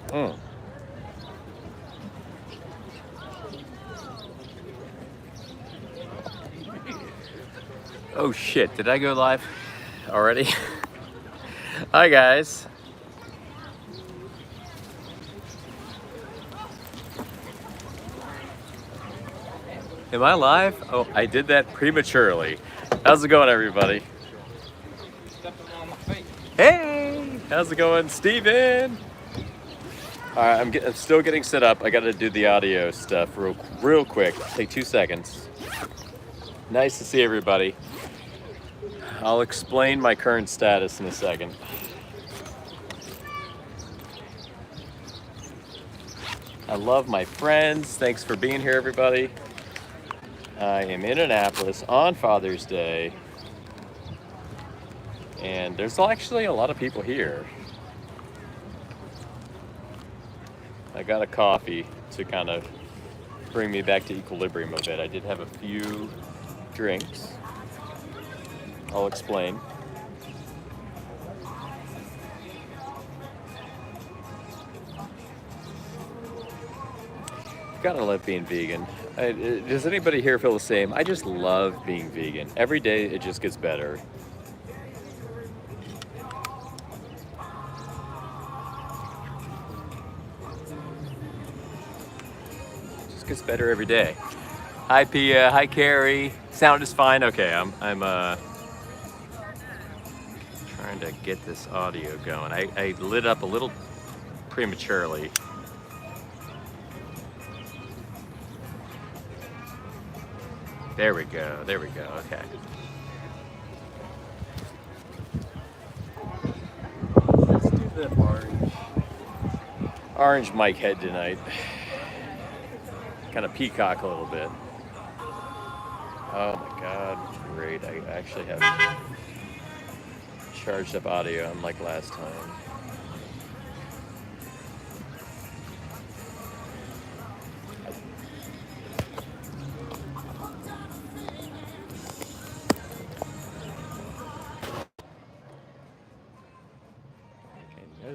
Mm. Oh shit, did I go live already? Hi guys. Am I live? Oh, I did that prematurely. How's it going, everybody? Hey, how's it going, Steven? All right, I'm still getting set up. I got to do the audio stuff real quick. Take 2 seconds. Nice to see everybody. I'll explain my current status in a second. I love my friends. Thanks for being here, everybody. I am in Annapolis on Father's Day, and there's actually a lot of people here. I got a coffee to kind of bring me back to equilibrium a bit. I did have a few drinks. I'll explain. Gotta love being vegan. Does anybody here feel the same? I just love being vegan. Every day it just gets better. It just gets better every day. Hi Pia, hi Carrie. Sound is fine. Okay, I'm trying to get this audio going. I lit up a little prematurely. There we go, okay. Let's do the orange mic head tonight. Kind of peacock a little bit. Oh my God, great. I actually have charged up audio unlike last time.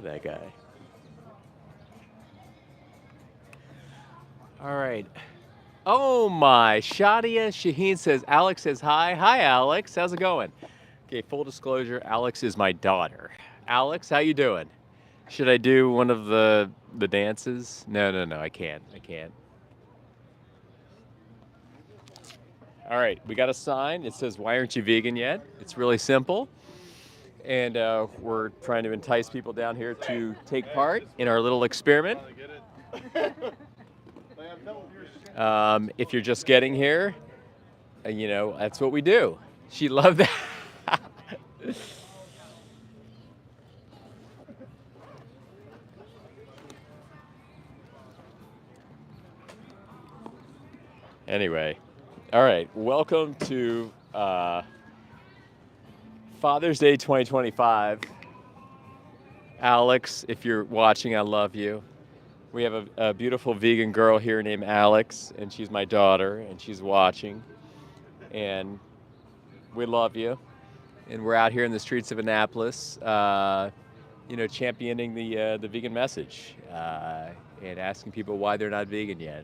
That guy. All right. Oh my, Shadia Shaheen says, Alex says hi. Hi, Alex. How's it going? Okay, full disclosure, Alex is my daughter. Alex, how you doing? Should I do one of the dances? No, I can't. All right, we got a sign. It says, why aren't you vegan yet? It's really simple. And we're trying to entice people down here to take part in our little experiment. If you're just getting here, that's what we do. She loved that. Anyway, all right, welcome to Father's Day 2025. Alex, if you're watching, I love you. We have a beautiful vegan girl here named Alex, and she's my daughter, and she's watching. And we love you. And we're out here in the streets of Annapolis, championing the vegan message and asking people why they're not vegan yet.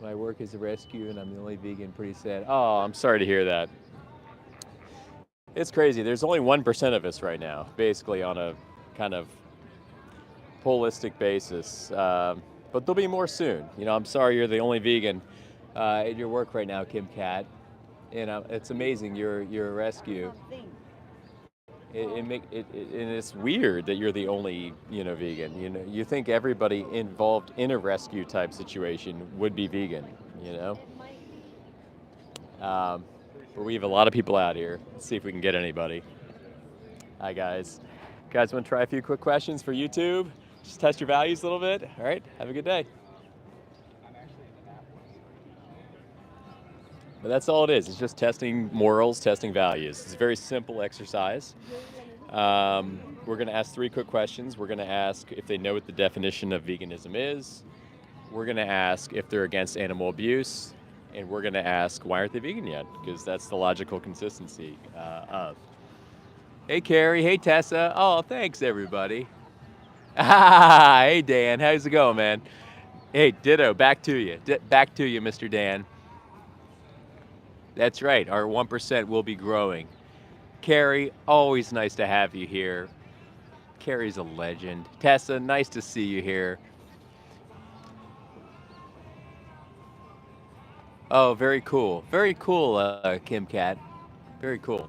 My work is a rescue, and I'm the only vegan. Pretty sad. Oh, I'm sorry to hear that. It's crazy. There's only 1% of us right now, basically on a kind of holistic basis. But there'll be more soon. I'm sorry you're the only vegan at your work right now, Kim Cat. It's amazing. You're a rescue. And it's weird that you're the only vegan. You think everybody involved in a rescue type situation would be vegan. But we have a lot of people out here. Let's see if we can get anybody. Hi guys. Guys, want to try a few quick questions for YouTube? Just test your values a little bit. All right. Have a good day. But that's all it is. It's just testing morals, testing values. It's a very simple exercise. We're going to ask 3 quick questions. We're going to ask if they know what the definition of veganism is. we're going to ask if they're against animal abuse, and we're going to ask why aren't they vegan yet? Because that's the logical consistency of. Hey, Carrie. Hey, Tessa. Oh, thanks, everybody. Hey, Dan. How's it going, man? Hey, ditto. Back to you. Back to you, Mr. Dan. That's right. Our 1% will be growing. Carrie, always nice to have you here. Carrie's a legend. Tessa, nice to see you here. Oh, very cool. Very cool, Kim Cat. Very cool.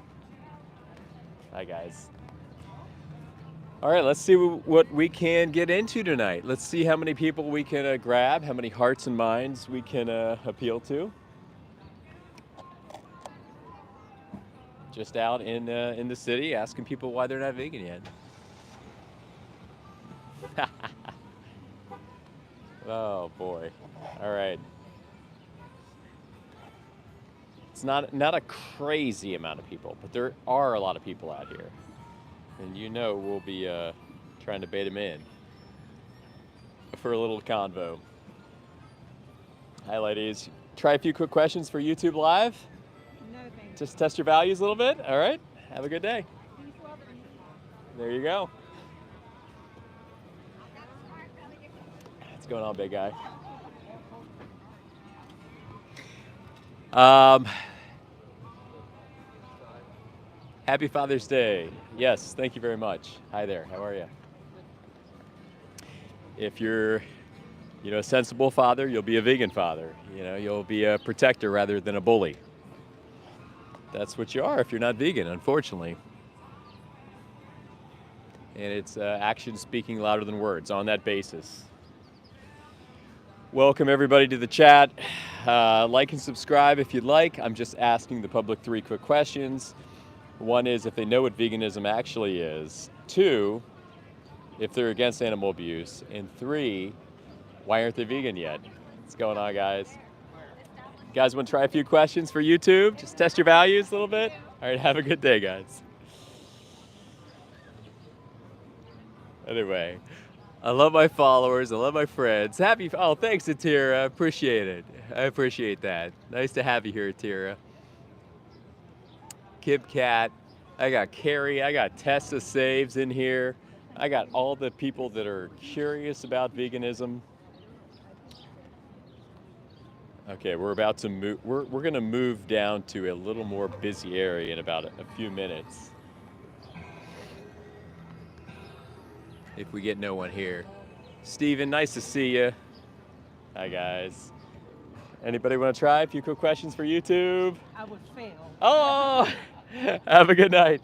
Hi, guys. All right, let's see what we can get into tonight. Let's see how many people we can grab, how many hearts and minds we can appeal to. Just out in the city asking people why they're not vegan yet. Oh, boy. All right. It's not a crazy amount of people, but there are a lot of people out here. And we'll be trying to bait them in for a little convo. Hi, ladies. Try a few quick questions for YouTube Live. No, thank you. Just test your values a little bit. All right. Have a good day. There you go. What's going on, big guy? Happy Father's Day. Yes, thank you very much. Hi there. How are you? If you're, a sensible father, you'll be a vegan father. You'll be a protector rather than a bully. That's what you are if you're not vegan, unfortunately. And it's action speaking louder than words on that basis. Welcome everybody to the chat. Like and subscribe if you'd like. I'm just asking the public 3 quick questions. One is if they know what veganism actually is. 2, if they're against animal abuse. And 3, why aren't they vegan yet? What's going on, guys? You guys want to try a few questions for YouTube? Just test your values a little bit? All right, have a good day, guys. Anyway, I love my followers. I love my friends. Oh, thanks, Atira. Appreciate it. I appreciate that. Nice to have you here, Atira. Kib Cat. I got Carrie. I got Tessa Saves in here. I got all the people that are curious about veganism. Okay, we're about to move. We're going to move down to a little more busy area in about a few minutes. If we get no one here. Steven, nice to see you. Hi, guys. Anybody want to try a few quick questions for YouTube? I would fail. Oh, have a good night.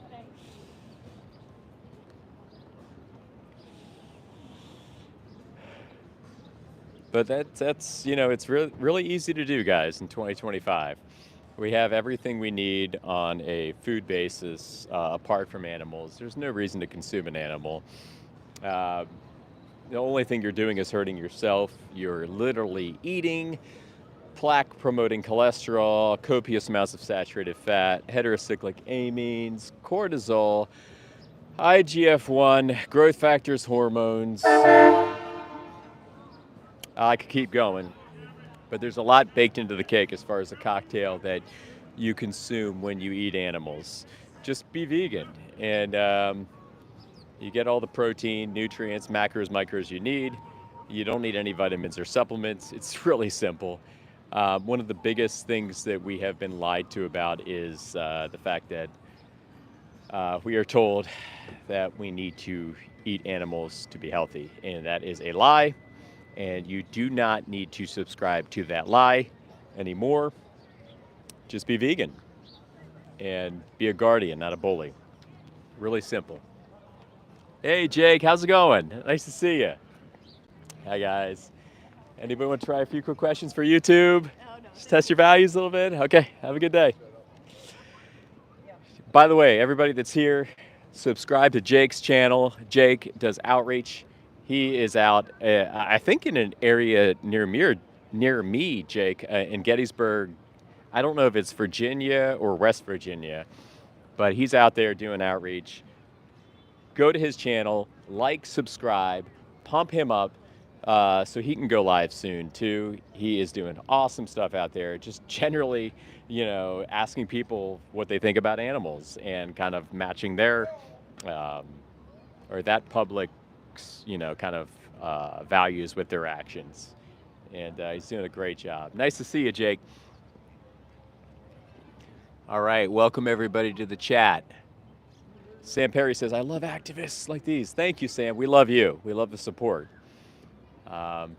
But that's it's really easy to do, guys, in 2025. We have everything we need on a food basis apart from animals. There's no reason to consume an animal. The only thing you're doing is hurting yourself. You're literally eating plaque-promoting cholesterol, copious amounts of saturated fat, heterocyclic amines, cortisol, IGF-1, growth factors, hormones. I could keep going, but there's a lot baked into the cake as far as the cocktail that you consume when you eat animals. Just be vegan, and you get all the protein, nutrients, macros, micros you need. You don't need any vitamins or supplements. It's really simple. One of the biggest things that we have been lied to about is the fact that we are told that we need to eat animals to be healthy, and that is a lie. And you do not need to subscribe to that lie anymore. Just be vegan and be a guardian, not a bully. Really simple. Hey, Jake, how's it going? Nice to see you. Hi, guys. Anybody want to try a few quick questions for YouTube? Just test your values a little bit. Okay, have a good day. By the way, everybody that's here, subscribe to Jake's channel. Jake does outreach. He is out, I think, in an area near me, Jake, in Gettysburg. I don't know if it's Virginia or West Virginia, but he's out there doing outreach. Go to his channel, like, subscribe, pump him up. So he can go live soon too. He is doing awesome stuff out there. Just generally, asking people what they think about animals and kind of matching their um, or that public's kind of values with their actions. And he's doing a great job. Nice to see you, Jake. All right, welcome everybody to the chat. Sam Perry says, I love activists like these. Thank you, Sam. We love you. We love the support. Um,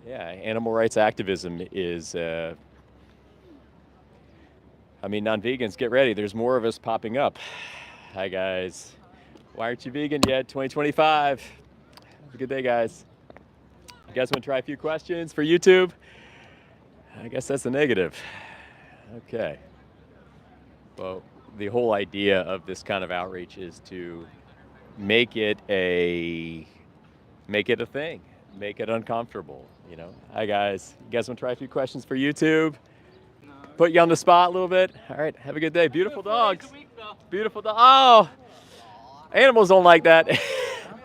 yeah, animal rights activism is, non-vegans, get ready. There's more of us popping up. Hi, guys. Why aren't you vegan yet? 2025. Have a good day, guys. You guys want to try a few questions for YouTube? I guess that's a negative. Okay. Well, the whole idea of this kind of outreach is to make it a thing, make it uncomfortable. Hi guys, you guys want to try a few questions for YouTube? Put you on the spot a little bit. All right, have a good day. Beautiful dogs. Beautiful dog. Oh, animals don't like that.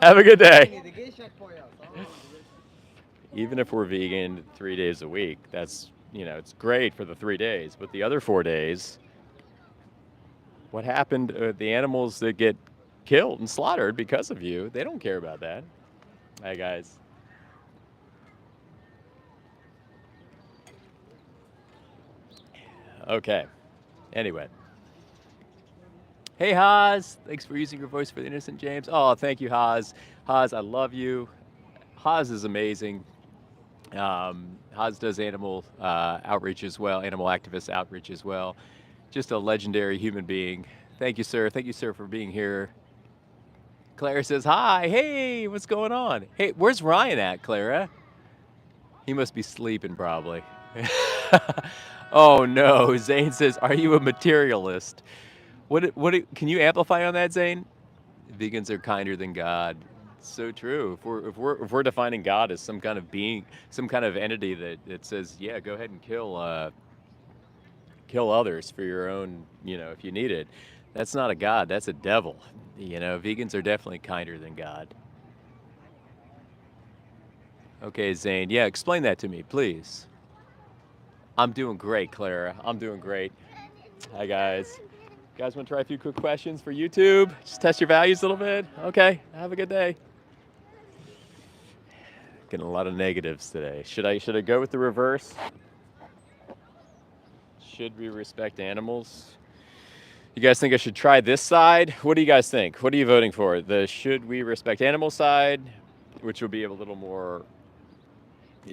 Have a good day. Even if we're vegan 3 days a week, that's it's great for the 3 days, but the other 4 days, what happened? The animals that get killed and slaughtered because of you, they don't care about that. Hi guys. Okay. Anyway. Hey, Haas. Thanks for using your voice for the innocent, James. Oh, thank you, Haas. Haas, I love you. Haas is amazing. Haas does animal outreach as well, animal activist outreach as well. Just a legendary human being. Thank you, sir. Thank you, sir, for being here. Clara says, hi. Hey, what's going on? Hey, where's Ryan at, Clara? He must be sleeping, probably. Oh, no. Zane says, are you a materialist? Can you amplify on that, Zane? Vegans are kinder than God. So true. If we're defining God as some kind of being, some kind of entity that says, yeah, go ahead and kill others for your own, if you need it, that's not a God. That's a devil. Vegans are definitely kinder than God. Okay, Zane. Yeah, explain that to me, please. I'm doing great, Clara. I'm doing great. Hi, guys. You guys want to try a few quick questions for YouTube? Just test your values a little bit? Okay, have a good day. Getting a lot of negatives today. Should I go with the reverse? Should we respect animals? You guys think I should try this side? What do you guys think? What are you voting for? The should we respect animal side, which will be a little more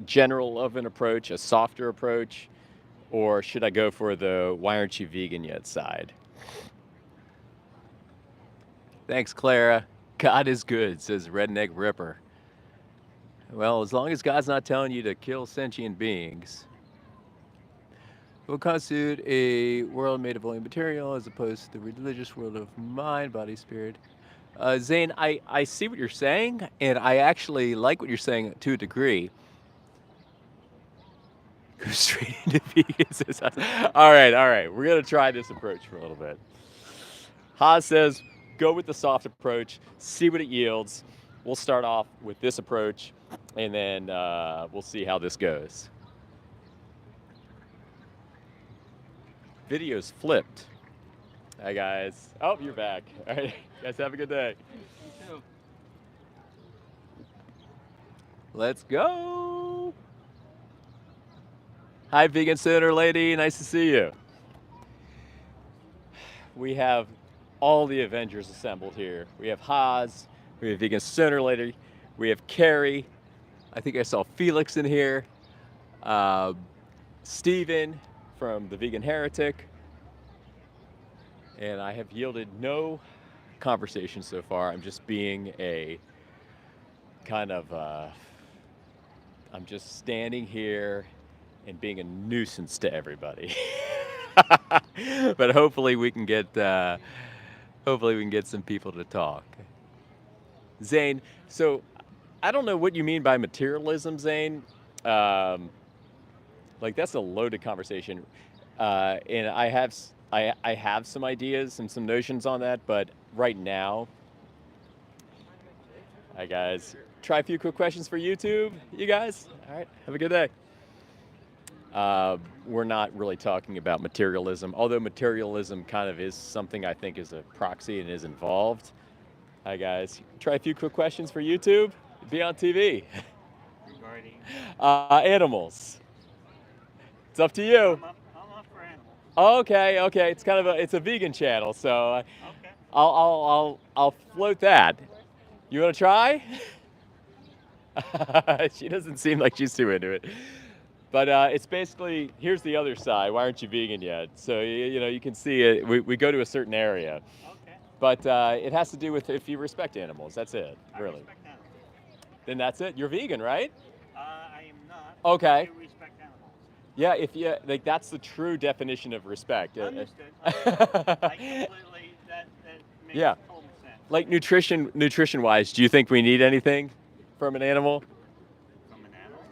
general of an approach, a softer approach, or should I go for the why aren't you vegan yet side? Thanks, Clara. God is good, says Redneck Ripper. Well, as long as God's not telling you to kill sentient beings, it will constitute a world made of only material as opposed to the religious world of mind, body, spirit. Zane, I see what you're saying, and I actually like what you're saying to a degree. Go straight into vegans. All right. We're going to try this approach for a little bit. Haas says, go with the soft approach, see what it yields. We'll start off with this approach, and then we'll see how this goes. Video's flipped. Hi, guys. Oh, you're back. All right, guys, have a good day. You too. Let's go. Hi, Vegan Senator Lady. Nice to see you. We have all the Avengers assembled here. We have Haas, we have Vegan Senator Lady, we have Carrie. I think I saw Felix in here. Steven from the Vegan Heretic. And I have yielded no conversation so far. I'm just being a kind of, I'm just standing here and being a nuisance to everybody. But hopefully we can get some people to talk. Zane, so I don't know what you mean by materialism, Zane. Like that's a loaded conversation, and I have some ideas and some notions on that, but right now, hi guys, try a few quick questions for YouTube, you guys. All right, have a good day. We're not really talking about materialism, although materialism kind of is something I think is a proxy and is involved. Hi, guys. Try a few quick questions for YouTube. Be on TV. Regarding, Animals. It's up to you. I'm up for animals. Okay, okay. It's kind of it's a vegan channel, so Okay. I'll float that. You want to try? She doesn't seem like she's too into it. But it's basically, here's the other side. Why aren't you vegan yet? So, you can see it. We go to a certain area. Okay. But it has to do with if you respect animals. That's it, I really. respect animals. Then that's it. You're vegan, right? I am not. Okay. I do respect animals. Yeah, if you like, that's the true definition of respect. Understood. I completely, that makes Yeah. total sense. Like nutrition wise, do you think we need anything from an animal? From an animal?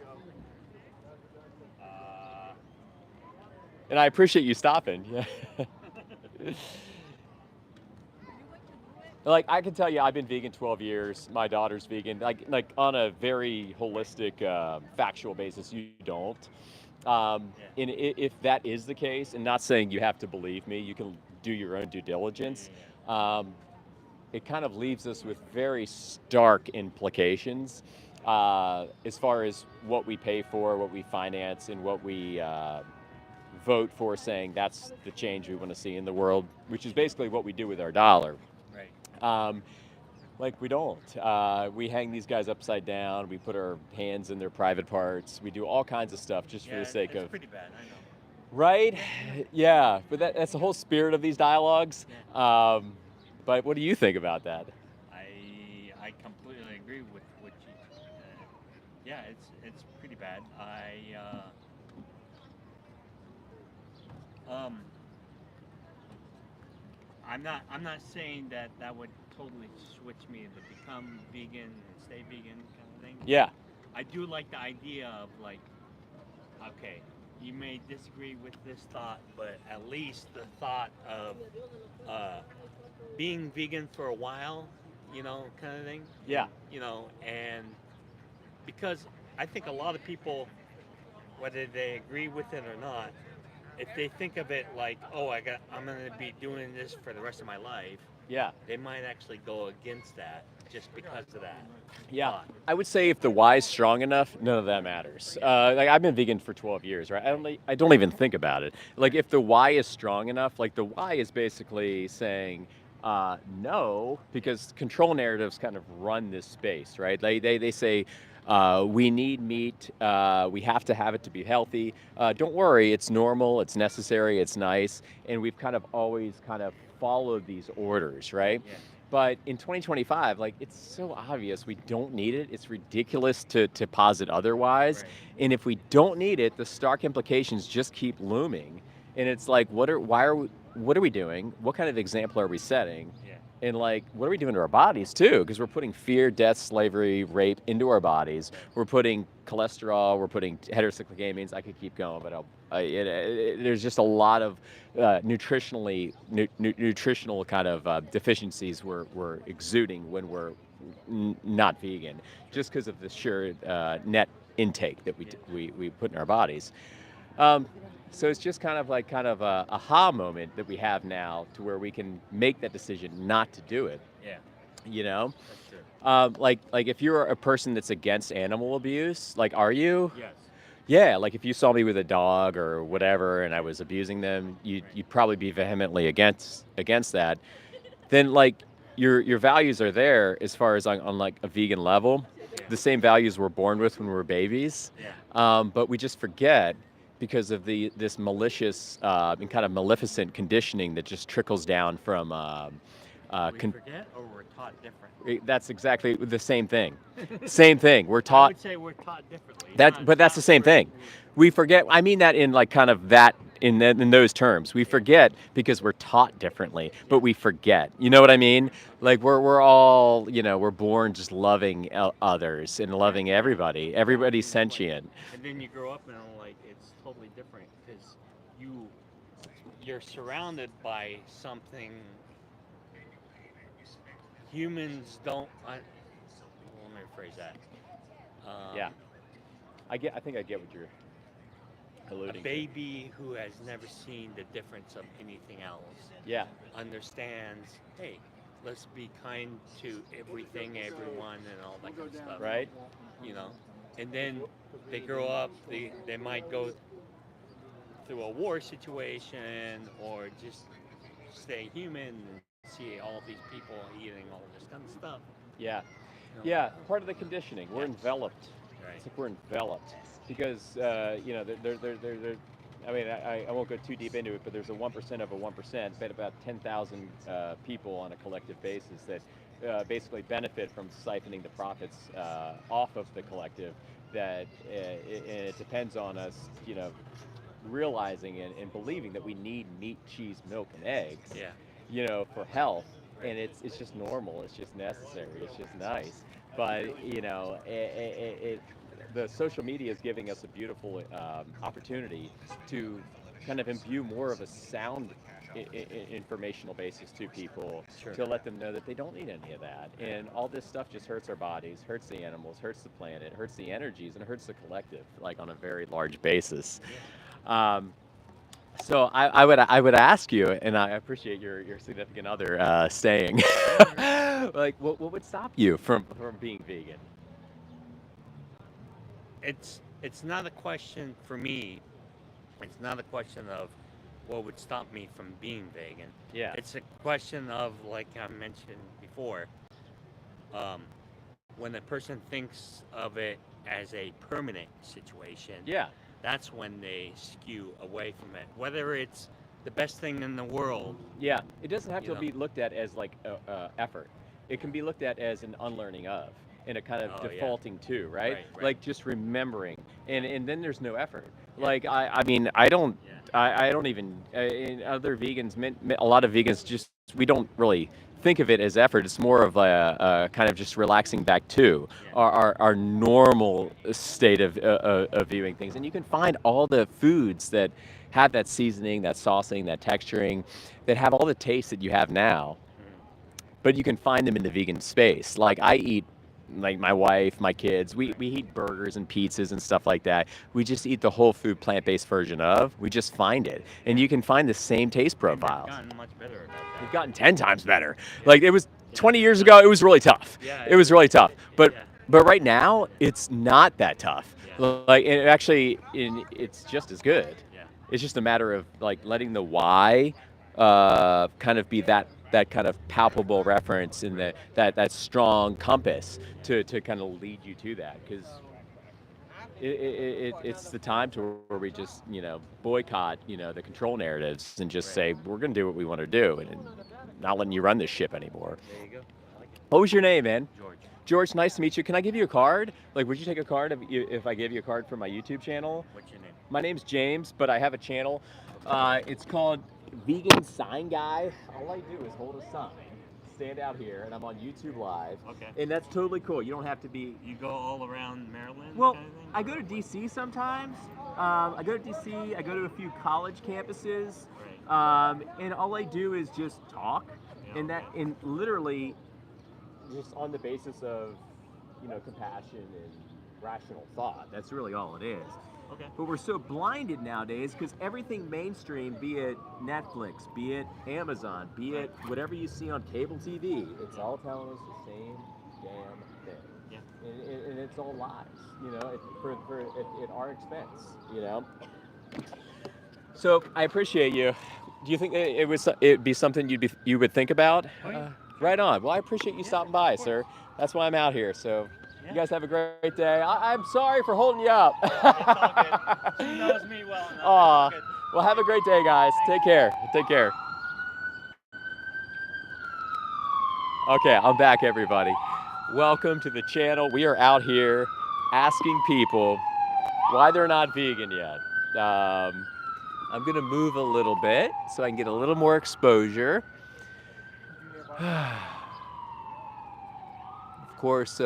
And I appreciate you stopping. Yeah. Like I can tell you, I've been vegan 12 years. My daughter's vegan. Like on a very holistic, factual basis, you don't. And if that is the case, and not saying you have to believe me, you can do your own due diligence. It kind of leaves us with very stark implications as far as what we pay for, what we finance, and what we vote for, saying that's the change we want to see in the world, which is basically what we do with our dollar. Right. Like we don't. We hang these guys upside down. We put our hands in their private parts. We do all kinds of stuff just for the sake it's of. pretty bad. I know. Right? Yeah, but that's the whole spirit of these dialogues. Yeah. But what do you think about that? I completely agree with what you. Yeah, it's pretty bad. I'm not saying that would totally switch me to become vegan and stay vegan kind of thing. Yeah. I do like the idea of like, okay, you may disagree with this thought, but at least the thought of being vegan for a while, kind of thing. Yeah. And because I think a lot of people, whether they agree with it or not, if they think of it like, oh, I'm going to be doing this for the rest of my life, Yeah. they might actually go against that just because of that. Yeah. thought. I would say if the why is strong enough, none of that matters. Like I've been vegan for 12 years, right? I don't even think about it. Like if the why is strong enough, like the why is basically saying no, because control narratives kind of run this space, right? They say we need meat. We have to have it to be healthy. Don't worry, it's normal, it's necessary, it's nice, and we've kind of always kind of followed these orders, right? Yeah. But in 2025, like it's so obvious we don't need it. It's ridiculous to posit otherwise. Right. And if we don't need it, the stark implications just keep looming. And it's like, what are we doing? What kind of example are we setting? Yeah. And like, what are we doing to our bodies too? Because we're putting fear, death, slavery, rape into our bodies. We're putting cholesterol. We're putting heterocyclic amines. I could keep going, but there's just a lot of nutritional kind of deficiencies we're exuding when we're not vegan, just because of the sheer net intake that we put in our bodies. So it's just kind of a aha moment that we have now to where we can make that decision not to do it. Yeah. You know, That's true. like if you're a person that's against animal abuse, like are you? Yes. Yeah, like if you saw me with a dog or whatever and I was abusing them, you'd probably be vehemently against that. Then like your values are there as far as on like a vegan level. Yeah. The same values we're born with when we're babies. Yeah. But we just forget because of this malicious and kind of maleficent conditioning that just trickles down from. We forget or we're taught different. That's exactly the same thing. Same thing. We're I taught. would say we're taught differently. But that's the same thing. We forget. I mean that in like kind of that in those terms. We forget because we're taught differently, but we forget. You know what I mean? Like we're all we're born just loving others and loving everybody. Everybody's sentient. And then you grow up and like it's totally different because you're surrounded by something humans don't. Let me rephrase that. Yeah. I think I get what you're A alluding to. baby who has never seen the difference of anything else Yeah. understands, hey, let's be kind to everything, everyone, and all that kind of stuff. Right. You know, and then they grow up. They might go through a war situation or just stay human and see all these people eating all this kind of stuff. Yeah. You know, Yeah. Part of the conditioning. We're yes, enveloped. right. It's like we're enveloped because I mean, I won't go too deep into it, but there's a 1% of a 1%, but about 10,000 people on a collective basis that basically benefit from siphoning the profits off of the collective. That it depends on us, realizing and believing that we need meat, cheese, milk, and eggs, Yeah. for health, Right. and it's just normal, it's just necessary, it's just nice. But the social media is giving us a beautiful opportunity to kind of imbue more of a sound informational basis to people, Sure. to let them know that they don't need any of that, and all this stuff just hurts our bodies, hurts the animals, hurts the planet, hurts the energies, and hurts the collective, like on a very large basis. um, so I would ask you, and I appreciate your significant other saying, like, what would stop you from being vegan? It's not a question for me. It's not a question of what would stop me from being vegan. Yeah. It's a question of, like I mentioned before, um, when a person thinks of it as a permanent situation, Yeah. that's when they skew away from it. Whether it's the best thing in the world, Yeah. It doesn't have you to know. be looked at as like a effort. It can be looked at as an unlearning of, and a kind of Oh yeah, defaulting to, right? right, right. Like just remembering, and then there's no effort. Yeah, Like I mean, I don't. yeah, I don't even in other vegans. A lot of vegans just we don't really think of it as effort. It's more of a kind of just relaxing back to yeah. our normal state of viewing things. And you can find all the foods that have that seasoning, that saucing, that texturing, that have all the taste that you have now, Mm. but you can find them in the vegan space. Like I eat, like my wife, my kids, we eat burgers and pizzas and stuff like that. We just eat the whole food plant-based version of. We just find it, and you can find the same taste And they've profiles. gotten much better about We've that. gotten 10 times better. Yeah, Like it was yeah, 20 years ago, it was really tough. yeah. It was really tough. But Yeah, but right now, it's not that tough. yeah, Like it actually, it's just as good. yeah. It's just a matter of like letting the why kind of be that kind of palpable reference and that strong compass to kind of lead you to that, because it's the time to where we just boycott the control narratives and just Right. say we're going to do what we want to do, and not letting you run this ship anymore. There you go. I like it. What was your name, man? George. George, nice to meet you. Can I give you a card? Like, would you take a card if I gave you a card for my YouTube channel? What's your name? My name's James, but I have a channel. It's called Vegan Sign Guy. All I do is hold a sign, stand out here, and I'm on YouTube Live. Okay. And that's totally cool. You don't have to be. You go all around Maryland? Well, kind of thing? I go to DC sometimes. I go to DC. I go to a few college campuses, Right. and all I do is just talk, Yeah, and okay. literally just on the basis of compassion and rational thought. That's really all it is. Okay. But we're so blinded nowadays because everything mainstream, be it Netflix, be it Amazon, be it whatever you see on cable TV, it's all telling us the same damn thing. Yeah. And it's all lies, at our expense. So I appreciate you. Do you think it'd be something you would think about? Oh, yeah. Right on. Well, I appreciate you stopping by, of course. sir. That's why I'm out here. So Yeah. you guys have a great day. I'm sorry for holding you up. It's all good. She knows me well enough. It's Aw. all good. Well, have a great day, guys. Take care. Take care. Okay, I'm back, everybody. Welcome to the channel. We are out here asking people why they're not vegan yet. I'm gonna move a little bit so I can get a little more exposure. Of course,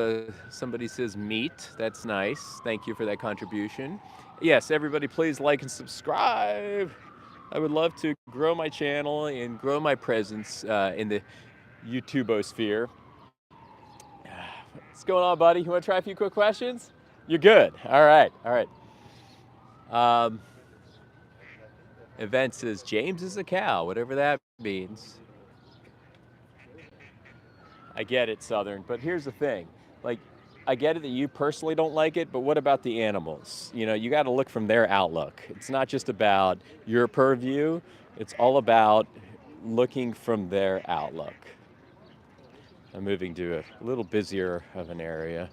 somebody says meat. That's nice. Thank you for that contribution. Yes, everybody, please like and subscribe. I would love to grow my channel and grow my presence in the YouTubeosphere. What's going on, buddy? You want to try a few quick questions? You're good. All right. All right. Um, Event says James is a cow, whatever that means. I get it, Southern, but here's the thing. Like, I get it that you personally don't like it, but what about the animals? You know, you got to look from their outlook. It's not just about your purview, it's all about looking from their outlook. I'm moving to a little busier of an area.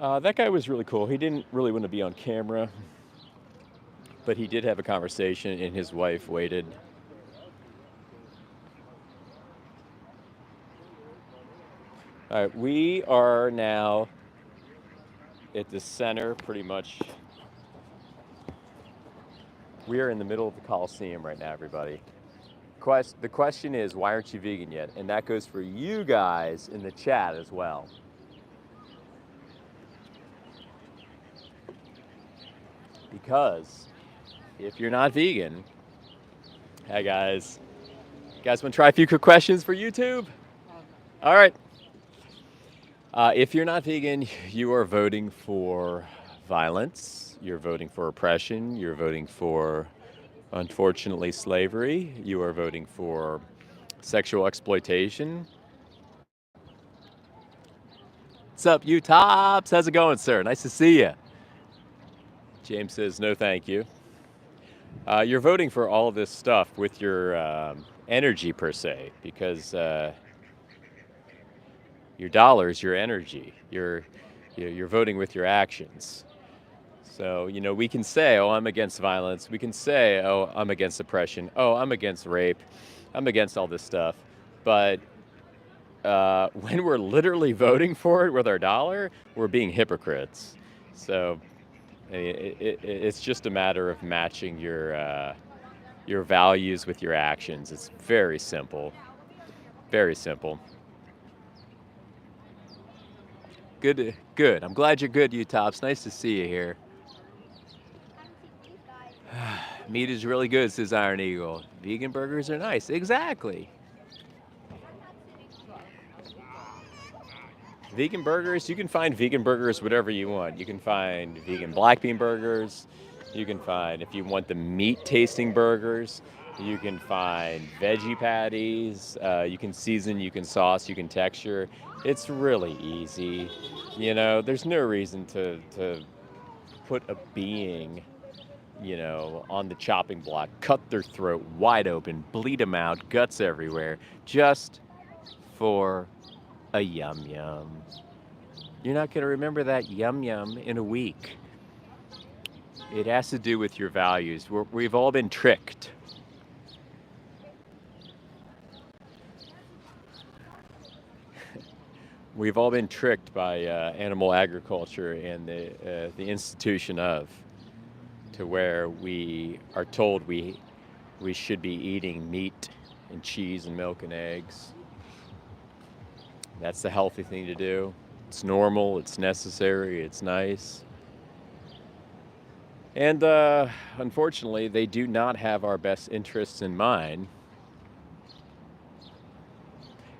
That guy was really cool. He didn't really want to be on camera, but he did have a conversation, and his wife waited. All right, we are now at the center, pretty much. We are in the middle of the Coliseum right now, everybody. The question is, why aren't you vegan yet? And that goes for you guys in the chat as well. Because if you're not vegan, hey guys, you guys want to try a few quick questions for YouTube? All right. If you're not vegan, you are voting for violence, you're voting for oppression, you're voting for, unfortunately, slavery, you are voting for sexual exploitation. What's up, you tops? How's it going, sir? Nice to see you. James says, no, thank you. You're voting for all of this stuff with your energy, per se, because your dollars, your energy, you're voting with your actions. So, you know, we can say, oh, I'm against violence. We can say, oh, I'm against oppression. Oh, I'm against rape. I'm against all this stuff. But when we're literally voting for it with our dollar, we're being hypocrites. So it's just a matter of matching your values with your actions. It's very simple. Very simple. Good. I'm glad you're good, you tops. Nice to see you here. Meat is really good, says Iron Eagle. Vegan burgers are nice. Exactly. Vegan burgers, you can find vegan burgers whatever you want. You can find vegan black bean burgers. You can find, if you want the meat tasting burgers, you can find veggie patties. You can season, you can sauce, you can texture. It's really easy. You know, there's no reason to put a being, you know, on the chopping block, cut their throat wide open, bleed them out, guts everywhere, just for a yum yum. You're not going to remember that yum yum in a week. It has to do with your values. We've all been tricked. We've all been tricked by animal agriculture and the institution of, to where we are told we should be eating meat and cheese and milk and eggs. That's the healthy thing to do. It's normal, it's necessary, it's nice. And unfortunately, they do not have our best interests in mind.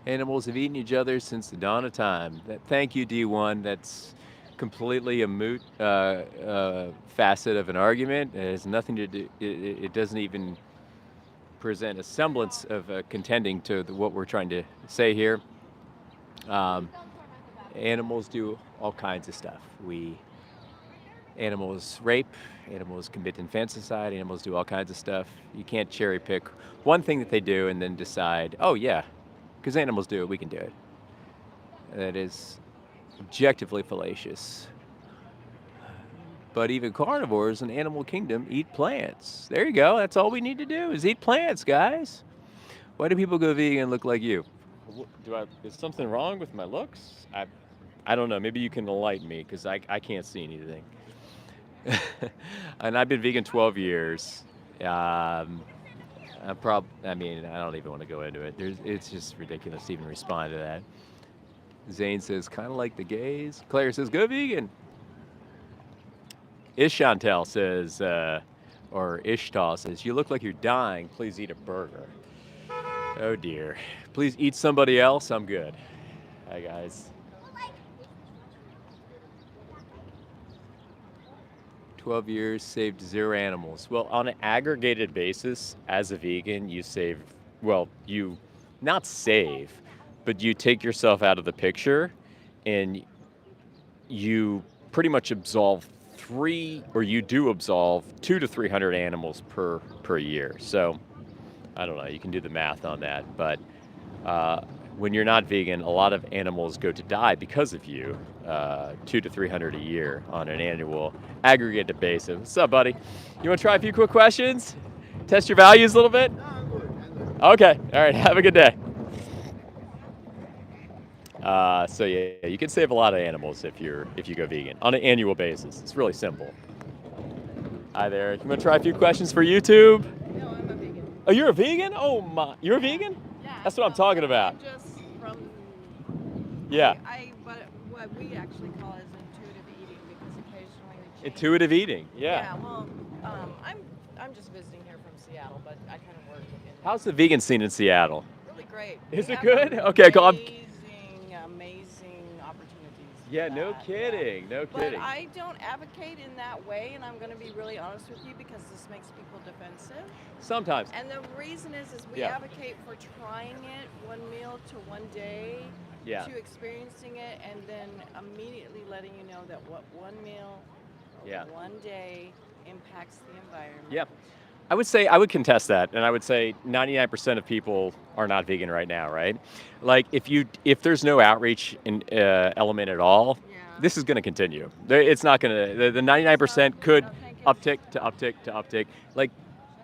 Animals have eaten each other since the dawn of time. Thank you, D1. That's completely a moot facet of an argument. It has nothing to do, it doesn't even present a semblance of contending to what we're trying to say here. Animals do all kinds of stuff. Animals rape, animals commit infanticide, animals do all kinds of stuff. You can't cherry pick one thing that they do and then decide, oh yeah, because animals do it, we can do it. That is objectively fallacious. But even carnivores in animal kingdom eat plants. There you go. That's all we need to do is eat plants, guys. Why do people go vegan and look like you? Is something wrong with my looks? I don't know. Maybe you can enlighten me because I can't see anything. And I've been vegan 12 years. I don't even want to go into it. It's just ridiculous to even respond to that. Zane says, kind of like the gays. Claire says, go vegan. Ishantel says, or Ishtal says, you look like you're dying. Please eat a burger. Oh dear. Please eat somebody else. I'm good. Hi, guys. 12 years, saved 0 animals. Well, on an aggregated basis, as a vegan, you save, well, you not save, but you take yourself out of the picture and you pretty much absolve you do absolve 2 to 300 animals per year. So I don't know, you can do the math on that, but uh, when you're not vegan, a lot of animals go to die because of you. 2 to 300 a year on an annual aggregated basis. What's up, buddy? You want to try a few quick questions? Test your values a little bit? No, I'm good. I'm good. Okay. All right. Have a good day. So yeah, you can save a lot of animals if you go vegan on an annual basis. It's really simple. Hi there. You want to try a few questions for YouTube? No, I'm a vegan. Oh, you're a vegan? Oh my, you're a vegan? Yeah. That's what I'm talking about. I'm just from. Yeah. What we actually call is intuitive eating because occasionally we change. Intuitive eating. Yeah. Yeah. Well, I'm just visiting here from Seattle, but I kind of work in. How's the vegan scene in Seattle? Really great. Is We it have good? Okay, cool. Amazing opportunities. Yeah, for no that, kidding. yeah. No But kidding. I don't advocate in that way, and I'm going to be really honest with you because this makes people defensive. Sometimes. And the reason is we Yeah. advocate for trying it one meal to one day, Yeah. to experiencing it, and then immediately letting you know that what one meal, or Yeah. one day impacts the environment. Yep. I would contest that, and I would say 99% of people are not vegan right now, right? Like if there's no outreach element at all, Yeah. this is going to continue. It's not going to. The 99% could I don't think uptick to uptick to uptick. Like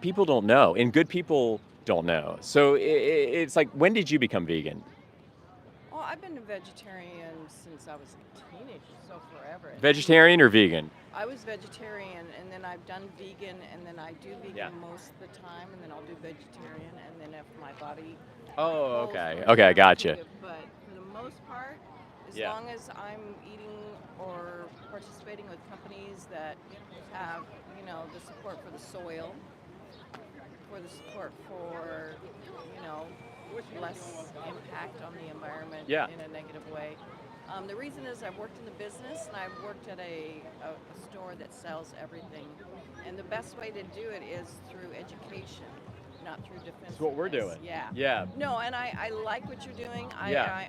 people don't know, and good people don't know. So it's like, when did you become vegan? Well, I've been a vegetarian since I was a teenager, so forever. Vegetarian or vegan? I was vegetarian, and then I've done vegan, and then I do vegan Yeah. most of the time, and then I'll do vegetarian, and then if my body. Oh, calls okay. for it, Okay, then I'll gotcha. do it. But for the most part, as Yeah. long as I'm eating or participating with companies that have, the support for the soil, for the support for, less impact on the environment Yeah. in a negative way. The reason is I've worked in the business and I've worked at a store that sells everything. And the best way to do it is through education, not through defensiveness. That's what we're doing. Yeah. Yeah. No, and I like what you're doing. Yeah.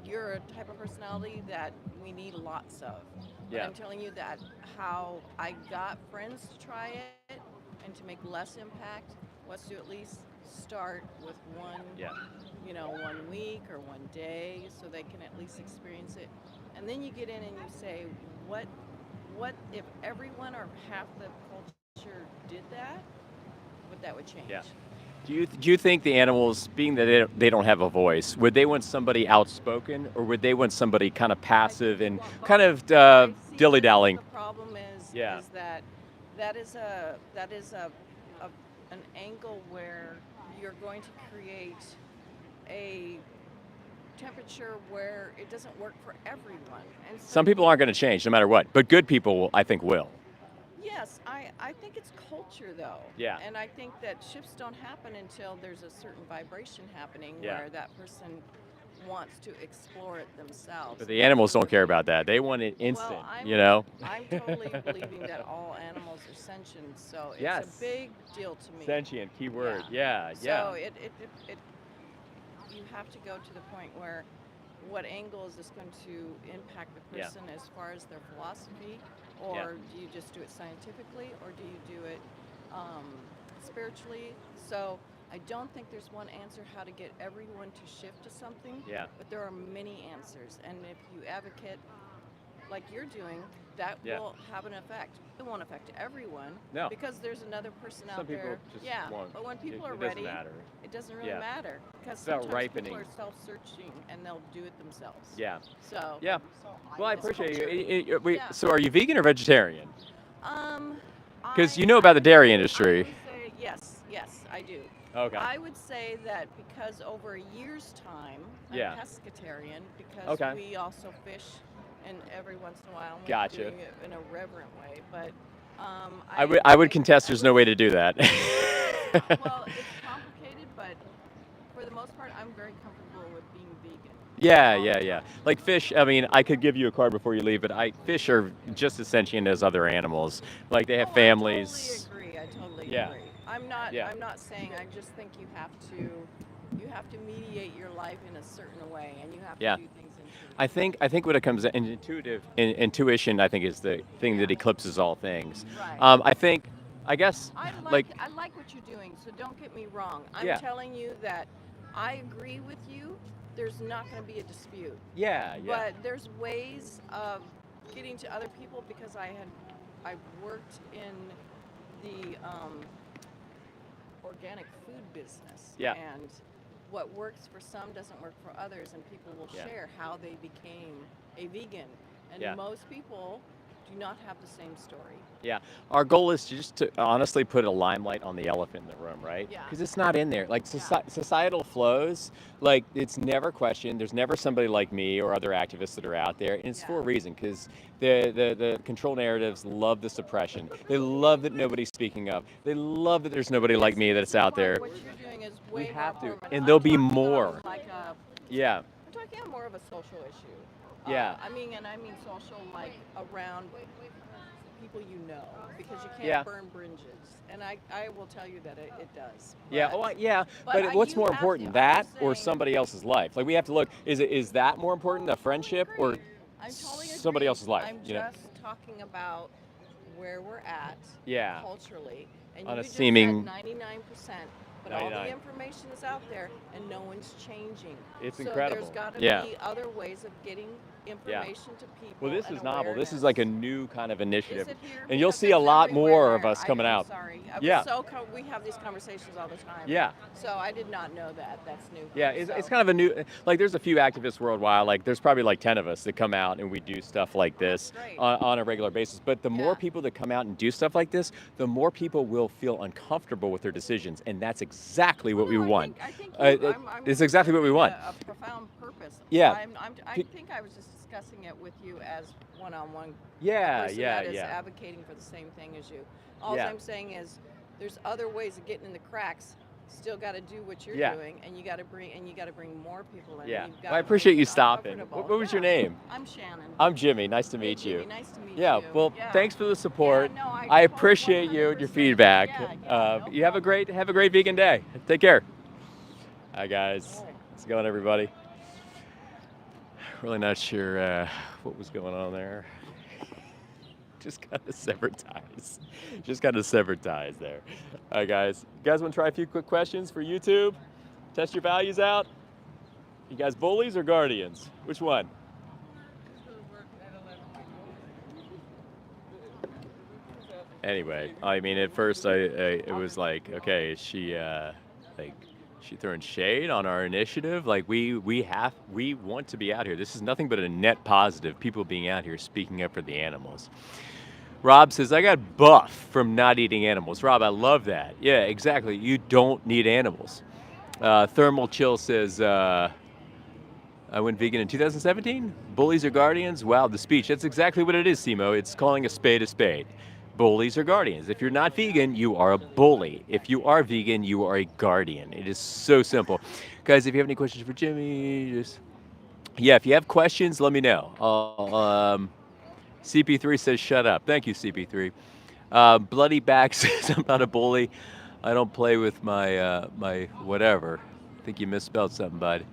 You're a type of personality that we need lots of. But Yeah. I'm telling you that how I got friends to try it and to make less impact was to at least start with one, Yeah. 1 week or one day so they can at least experience it. And then you get in and you say, what if everyone or half the culture did that? What that would change. Yeah. Do you think the animals, being that they don't have a voice, would they want somebody outspoken, or would they want somebody kind of passive and kind of I see dilly-dallying? The problem is, Yeah. is that is an angle where you're going to create a temperature where it doesn't work for everyone. And so Some people aren't going to change no matter what, but good people, I think, will. Yes, I think it's culture though. Yeah. And I think that shifts don't happen until there's a certain vibration happening Yeah. where that person wants to explore it themselves. But the animals don't care about that. They want it instant, Well, I'm, you know? I'm totally believing that all animals are sentient, so it's Yes. a big deal to me. Sentient, key word. Yeah. Yeah, So it you have to go to the point where what angle is this going to impact the Yeah. person as far as their philosophy, or Yeah. do you just do it scientifically, or do you do it spiritually? So I don't think there's one answer how to get everyone to shift to something, Yeah. but there are many answers, and if you advocate like you're doing, that Yeah. will have an effect. It won't affect everyone, No. because there's another person Some out people there. just yeah, won't. but when people it are doesn't ready, matter. it doesn't really Yeah. matter because It's about sometimes ripening. people are self-searching and they'll do it themselves. Yeah. So Yeah. Well, I It's appreciate culture. you. Yeah. So are you vegan or vegetarian? Um, Because you know about the dairy industry. I would say, yes, I do. Okay. I would say that because over a year's time, I'm Yeah. pescatarian because Okay. we also fish, and every once in a while, we're Gotcha. doing it in a reverent way. But I would contest there's no way to do that. Well, it's complicated, but for the most part, I'm very comfortable with being vegan. Yeah. Like fish, I mean, I could give you a card before you leave, but fish are just as sentient as other animals. Like they have Oh, I totally families. agree. I totally Yeah. agree. I'm not. Yeah. I'm not saying. I just think you have to. You have to mediate your life in a certain way, and you have to Yeah. do things in truth. I think when it comes to intuition, I think is the thing Yeah. that eclipses all things. Right. I think, I guess, like, I like what you're doing. So don't get me wrong. I'm yeah, telling you that I agree with you. There's not going to be a dispute. yeah, But there's ways of getting to other people because I worked in the organic food business, yeah, and what works for some doesn't work for others, and people will yeah, share how they became a vegan, and yeah. most people do not have the same story. Yeah, our goal is just to honestly put a limelight on the elephant in the room, right? Yeah. Because it's not in there. Like Yeah. societal flows, like it's never questioned. There's never somebody like me or other activists that are out there, and it's for a Yeah. reason. Because the control narratives love the suppression. They love that nobody's speaking up. They love that there's nobody like Yes, me but that's out there. what you're doing is We way more have to, permanent. and I'm there'll be talking more. on like a Yeah, I'm talking on more of a social issue. yeah, I mean social like around people you know, because you can't yeah. burn bridges. And I will tell you that it does. Yeah, But, yeah, but but what's you more have important, to. I'm that just or saying. somebody else's life? Like we have to look. Is that more important, a friendship or I totally somebody agree. else's life? I'm You know? just talking about where we're at Yeah, culturally. And on you a just seeming said 99%, but all the 99. information is out there and no one's changing. It's So incredible. there's got to Yeah, be other ways of getting yeah. information to people. Well, this and is novel. This is like a awareness. new kind of Is initiative, it here? and you'll Because see a it's lot more everywhere. of us coming I'm out. sorry. Yeah, We have these conversations all the time. yeah. So I did not know that. That's new. Yeah, it's So kind of a new, like there's a few activists worldwide, like there's probably like 10 of us that come out and we do stuff like this great. on a regular basis. But the more Yeah. people that come out and do stuff like this, the more people will feel uncomfortable with their decisions. And that's exactly what we No, want. I think I'm It's exactly what we want. a profound purpose. Yeah. I Pe- think I was just discussing it with you as one-on-one. Yeah, A person yeah, that is yeah. advocating for the same thing as you. All Yeah. I'm saying is, there's other ways of getting in the cracks. Still got to do what you're Yeah. doing, and you got to bring more people in. Yeah. You've Well, I gotta appreciate make you it stopping. uncomfortable. What was your Yeah. name? I'm Shannon. I'm Jimmy. Nice to Hey, meet Jimmy, you. nice to meet Yeah, you. well, Yeah. thanks for the support. Yeah, no, I appreciate you and your 100%. feedback. Yeah, no You have a problem. great vegan day. Take care. Hi guys. How's it going, everybody? Really not sure what was going on there. Just kind of severed ties. Just kind of severed ties there. All right, guys. You guys want to try a few quick questions for YouTube? Test your values out. You guys bullies or guardians? Which one? Anyway, I mean, at first it was like, okay, is she like she throwing shade on our initiative? Like we want to be out here. This is nothing but a net positive. People being out here speaking up for the animals. Rob says, I got buff from not eating animals. Rob, I love that. Yeah, exactly. You don't need animals. Thermal Chill says, I went vegan in 2017. Bullies or guardians? Wow, the speech. That's exactly what it is, Simo. It's calling a spade a spade. Bullies or guardians. If you're not vegan, you are a bully. If you are vegan, you are a guardian. It is so simple. Guys, if you have any questions for Jimmy, yeah, if you have questions, let me know. CP3 says, shut up. Thank you, CP3. Bloody Back says, I'm not a bully. I don't play with my my whatever. I think you misspelled something, bud.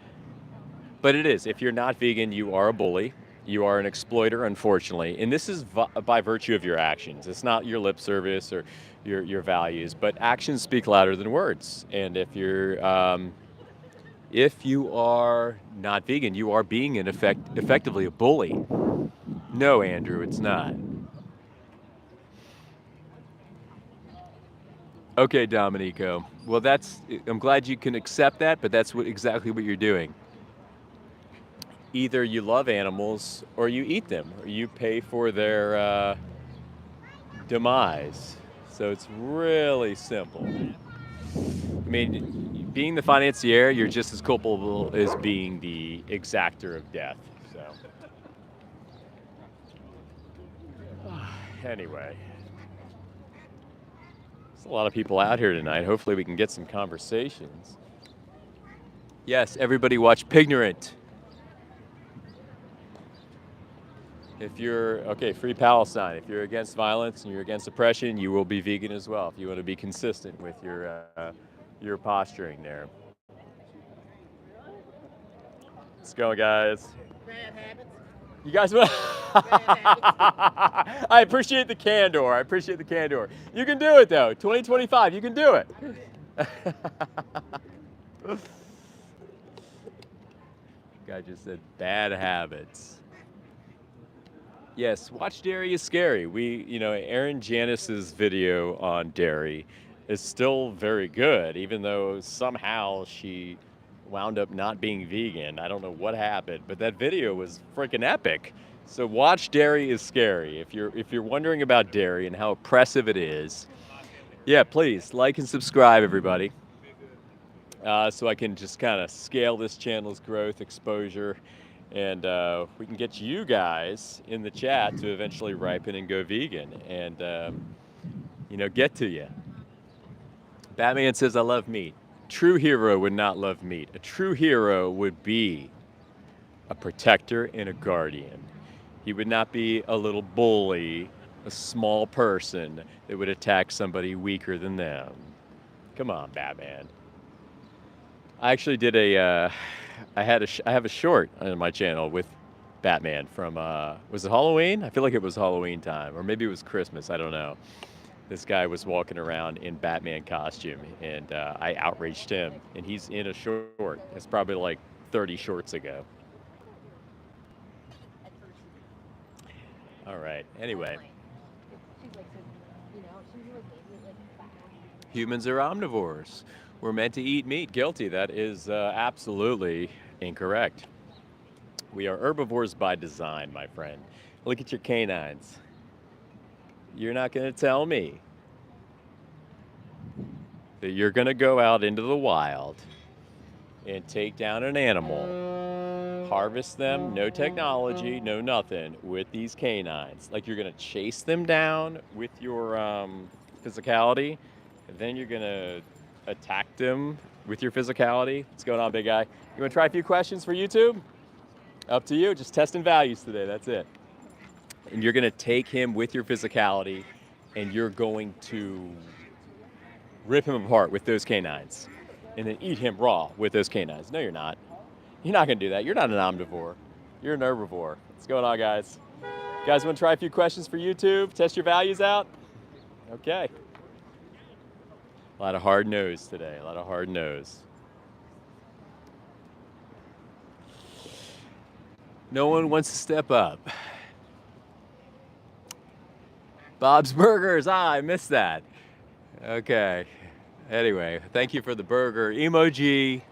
But it is. If you're not vegan, you are a bully. You are an exploiter, unfortunately. And this is by virtue of your actions. It's not your lip service or your values, but actions speak louder than words. And if you are not vegan, you are being effectively a bully. No, Andrew, it's not. Okay, Dominico. Well, I'm glad you can accept that, but that's exactly what you're doing. Either you love animals or you eat them, or you pay for their demise. So it's really simple. I mean, being the financier, you're just as culpable as being the exactor of death. So, anyway, there's a lot of people out here tonight. Hopefully, we can get some conversations. Yes, everybody watch Pignorant. If you're, okay, free Palestine. If you're against violence and you're against oppression, you will be vegan as well. If you want to be consistent with your posturing there. Let's go, guys. Bad habits. You guys want? habits. I appreciate the candor. I appreciate the candor. You can do it though. 2025, you can do it. Guy just said bad habits. Yes, watch Dairy is scary. Erin Janis's video on dairy is still very good, even though somehow she wound up not being vegan. I don't know what happened, but that video was freaking epic. So watch Dairy is Scary. If you're wondering about dairy and how oppressive it is, yeah, please like and subscribe, everybody, so I can just kind of scale this channel's growth, exposure, and we can get you guys in the chat to eventually ripen and go vegan and get to you. Batman says, I love meat. True hero would not love meat. A true hero would be a protector and a guardian. He would not be a little bully, a small person that would attack somebody weaker than them. Come on, Batman. I actually did I have a short on my channel with Batman from, was it Halloween? I feel like it was Halloween time, or maybe it was Christmas, I don't know. This guy was walking around in Batman costume, and I outraged him, and he's in a short. It's probably like 30 shorts ago. All right, anyway. Humans are omnivores. We're meant to eat meat. Guilty. That is absolutely incorrect. We are herbivores by design, my friend. Look at your canines. You're not going to tell me that you're going to go out into the wild and take down an animal, harvest them, no technology, no nothing, with these canines. Like you're going to chase them down with your physicality, and then you're going to attack them with your physicality. What's going on, big guy? You want to try a few questions for YouTube? Up to you. Just testing values today. That's it. And you're going to take him with your physicality, and you're going to rip him apart with those canines, and then eat him raw with those canines. No, you're not. You're not going to do that. You're not an omnivore. You're an herbivore. What's going on, guys? You guys want to try a few questions for YouTube? Test your values out? Okay. A lot of hard no's today. A lot of hard no's. No one wants to step up. Bob's Burgers. I missed that. Okay. Anyway, thank you for the burger emoji.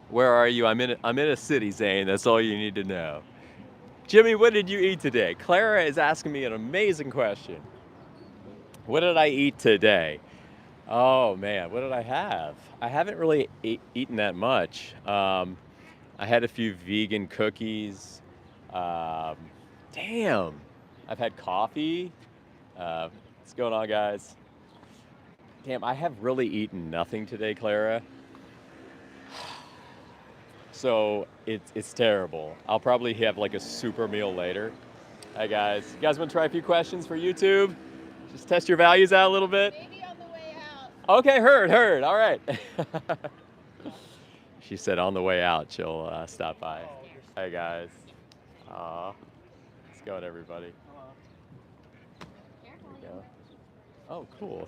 Where are you? I'm in a city, Zane. That's all you need to know. Jimmy, what did you eat today? Clara is asking me an amazing question. What did I eat today? Oh man, what did I have? I haven't really eaten that much. I had a few vegan cookies. Damn. I've had coffee. What's going on, guys? Damn, I have really eaten nothing today, Clara. So it's terrible. I'll probably have like a super meal later. Hi guys. You guys want to try a few questions for YouTube? Just test your values out a little bit. Maybe on the way out. Okay, heard. All right. She said on the way out she'll stop by. Hey guys. How's it going, everybody? There we go. Oh, cool.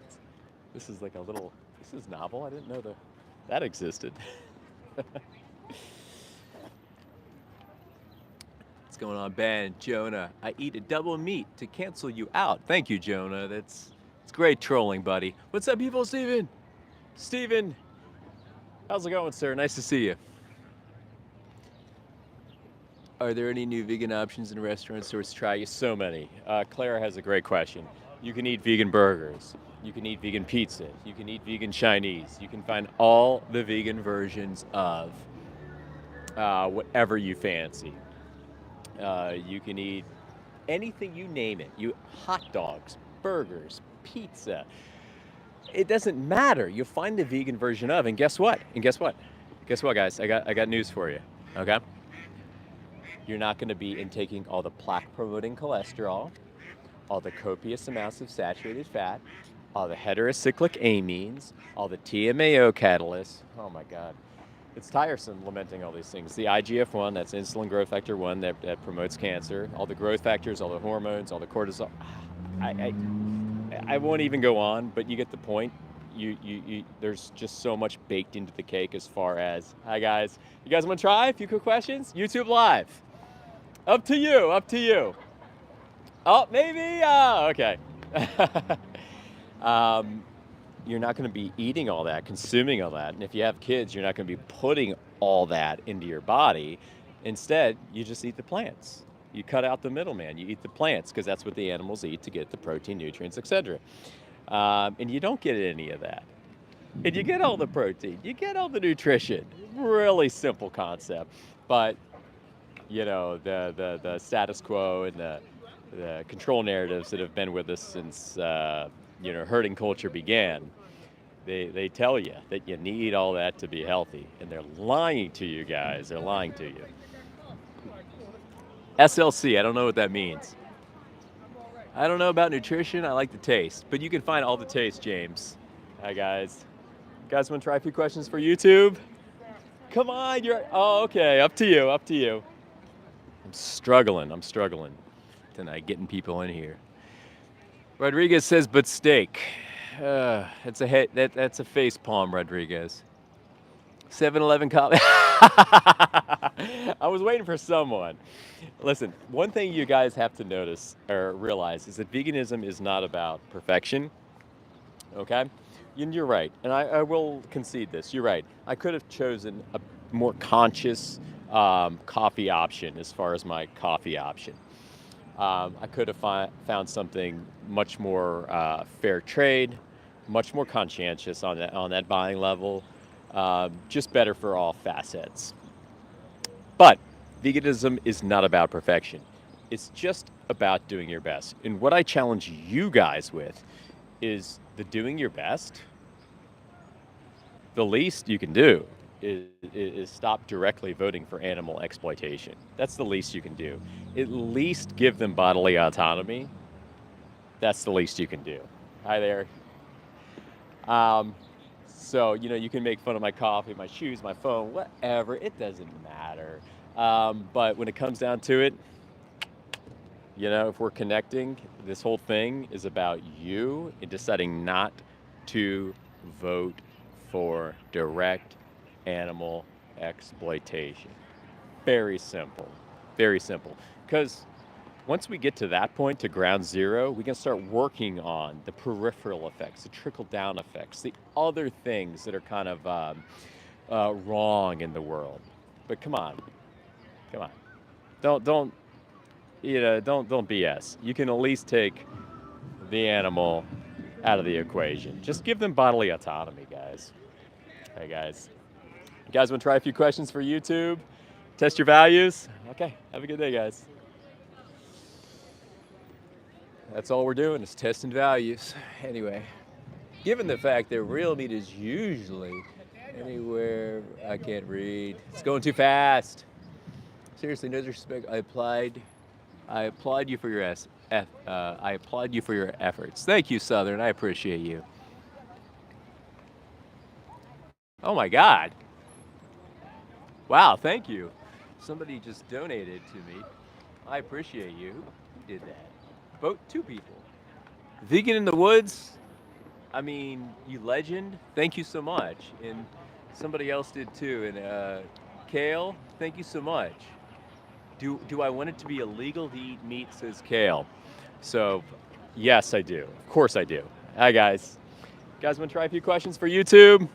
This is like a little. This is novel. I didn't know that existed. What's going on, Ben? Jonah, I eat a double meat to cancel you out. Thank you, Jonah. It's great trolling, buddy. What's up, people? Steven? Steven, how's it going, sir? Nice to see you. Are there any new vegan options in restaurants or to try? So many. Clara has a great question. You can eat vegan burgers. You can eat vegan pizza. You can eat vegan Chinese. You can find all the vegan versions of whatever you fancy. You can eat anything, you name it. Hot dogs, burgers, pizza. It doesn't matter. You'll find the vegan version of, and guess what? Guess what, guys? I got news for you. Okay. You're not going to be intaking all the plaque-promoting cholesterol, all the copious amounts of saturated fat, all the heterocyclic amines, all the TMAO catalysts. Oh my God. It's tiresome lamenting all these things. The IGF-1, that's insulin growth factor 1, that promotes cancer, all the growth factors, all the hormones, all the cortisol. I won't even go on, but you get the point. There's just so much baked into the cake as far as, hi guys, you guys want to try a few quick questions? YouTube Live. Up to you, up to you. Oh, maybe, okay. You're not going to be eating all that, consuming all that. And if you have kids, you're not going to be putting all that into your body. Instead, you just eat the plants. You cut out the middleman. You eat the plants because that's what the animals eat to get the protein, nutrients, etc. And you don't get any of that. And you get all the protein. You get all the nutrition. Really simple concept. But, you know, the status quo and the control narratives that have been with us since, you know, herding culture began, they tell you that you need all that to be healthy. And they're lying to you guys. They're lying to you. SLC, I don't know what that means. I don't know about nutrition. I like the taste. But you can find all the taste, James. Hi, guys. You guys want to try a few questions for YouTube? Come on, oh, okay. Up to you, up to you. I'm struggling tonight getting people in here. Rodriguez says, but steak. That's a face palm, Rodriguez. 7-Eleven coffee. I was waiting for someone. Listen, one thing you guys have to notice or realize is that veganism is not about perfection. Okay? And you're right. And I will concede this. You're right. I could have chosen a more conscious coffee option as far as my coffee option. I could have found something much more fair trade, much more conscientious on that buying level, just better for all facets. But veganism is not about perfection. It's just about doing your best. And what I challenge you guys with is the doing your best. The least you can do is stop directly voting for animal exploitation. That's the least you can do. At least give them bodily autonomy. That's the least you can do. Hi there. So, you know, you can make fun of my coffee, my shoes, my phone, whatever. It doesn't matter. But when it comes down to it, you know, if we're connecting, this whole thing is about you and deciding not to vote for direct animal exploitation. Very simple. Very simple. Because once we get to that point, to ground zero, we can start working on the peripheral effects, the trickle-down effects, the other things that are kind of wrong in the world. But come on, don't BS. You can at least take the animal out of the equation. Just give them bodily autonomy, guys. Hey, guys. You guys want to try a few questions for YouTube? Test your values? Okay, have a good day, guys. That's all we're doing is testing values. Anyway, given the fact that real meat is usually anywhere, I can't read. It's going too fast. Seriously, no disrespect. I applaud you for your I applaud you for your efforts. Thank you, Southern. I appreciate you. Oh my God. Wow, thank you. Somebody just donated to me. I appreciate you. Who did that? Both two people. Vegan in the Woods. I mean, you legend. Thank you so much. And somebody else did too. And Kale, thank you so much. Do I want it to be illegal to eat meat, says Kale. So, yes, I do. Of course I do. Hi, guys. You guys want to try a few questions for YouTube?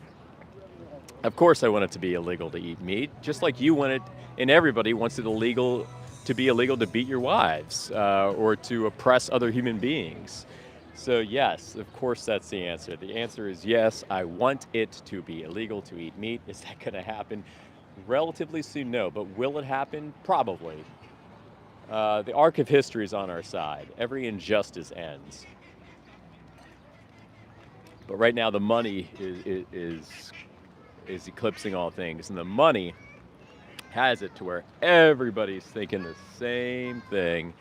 Of course I want it to be illegal to eat meat, just like you want it, and everybody wants it illegal to be illegal to beat your wives or to oppress other human beings. So yes, of course that's the answer. The answer is yes, I want it to be illegal to eat meat. Is that going to happen? Relatively soon, no. But will it happen? Probably. The arc of history is on our side. Every injustice ends. But right now the money is eclipsing all things. And the money has it to where everybody's thinking the same thing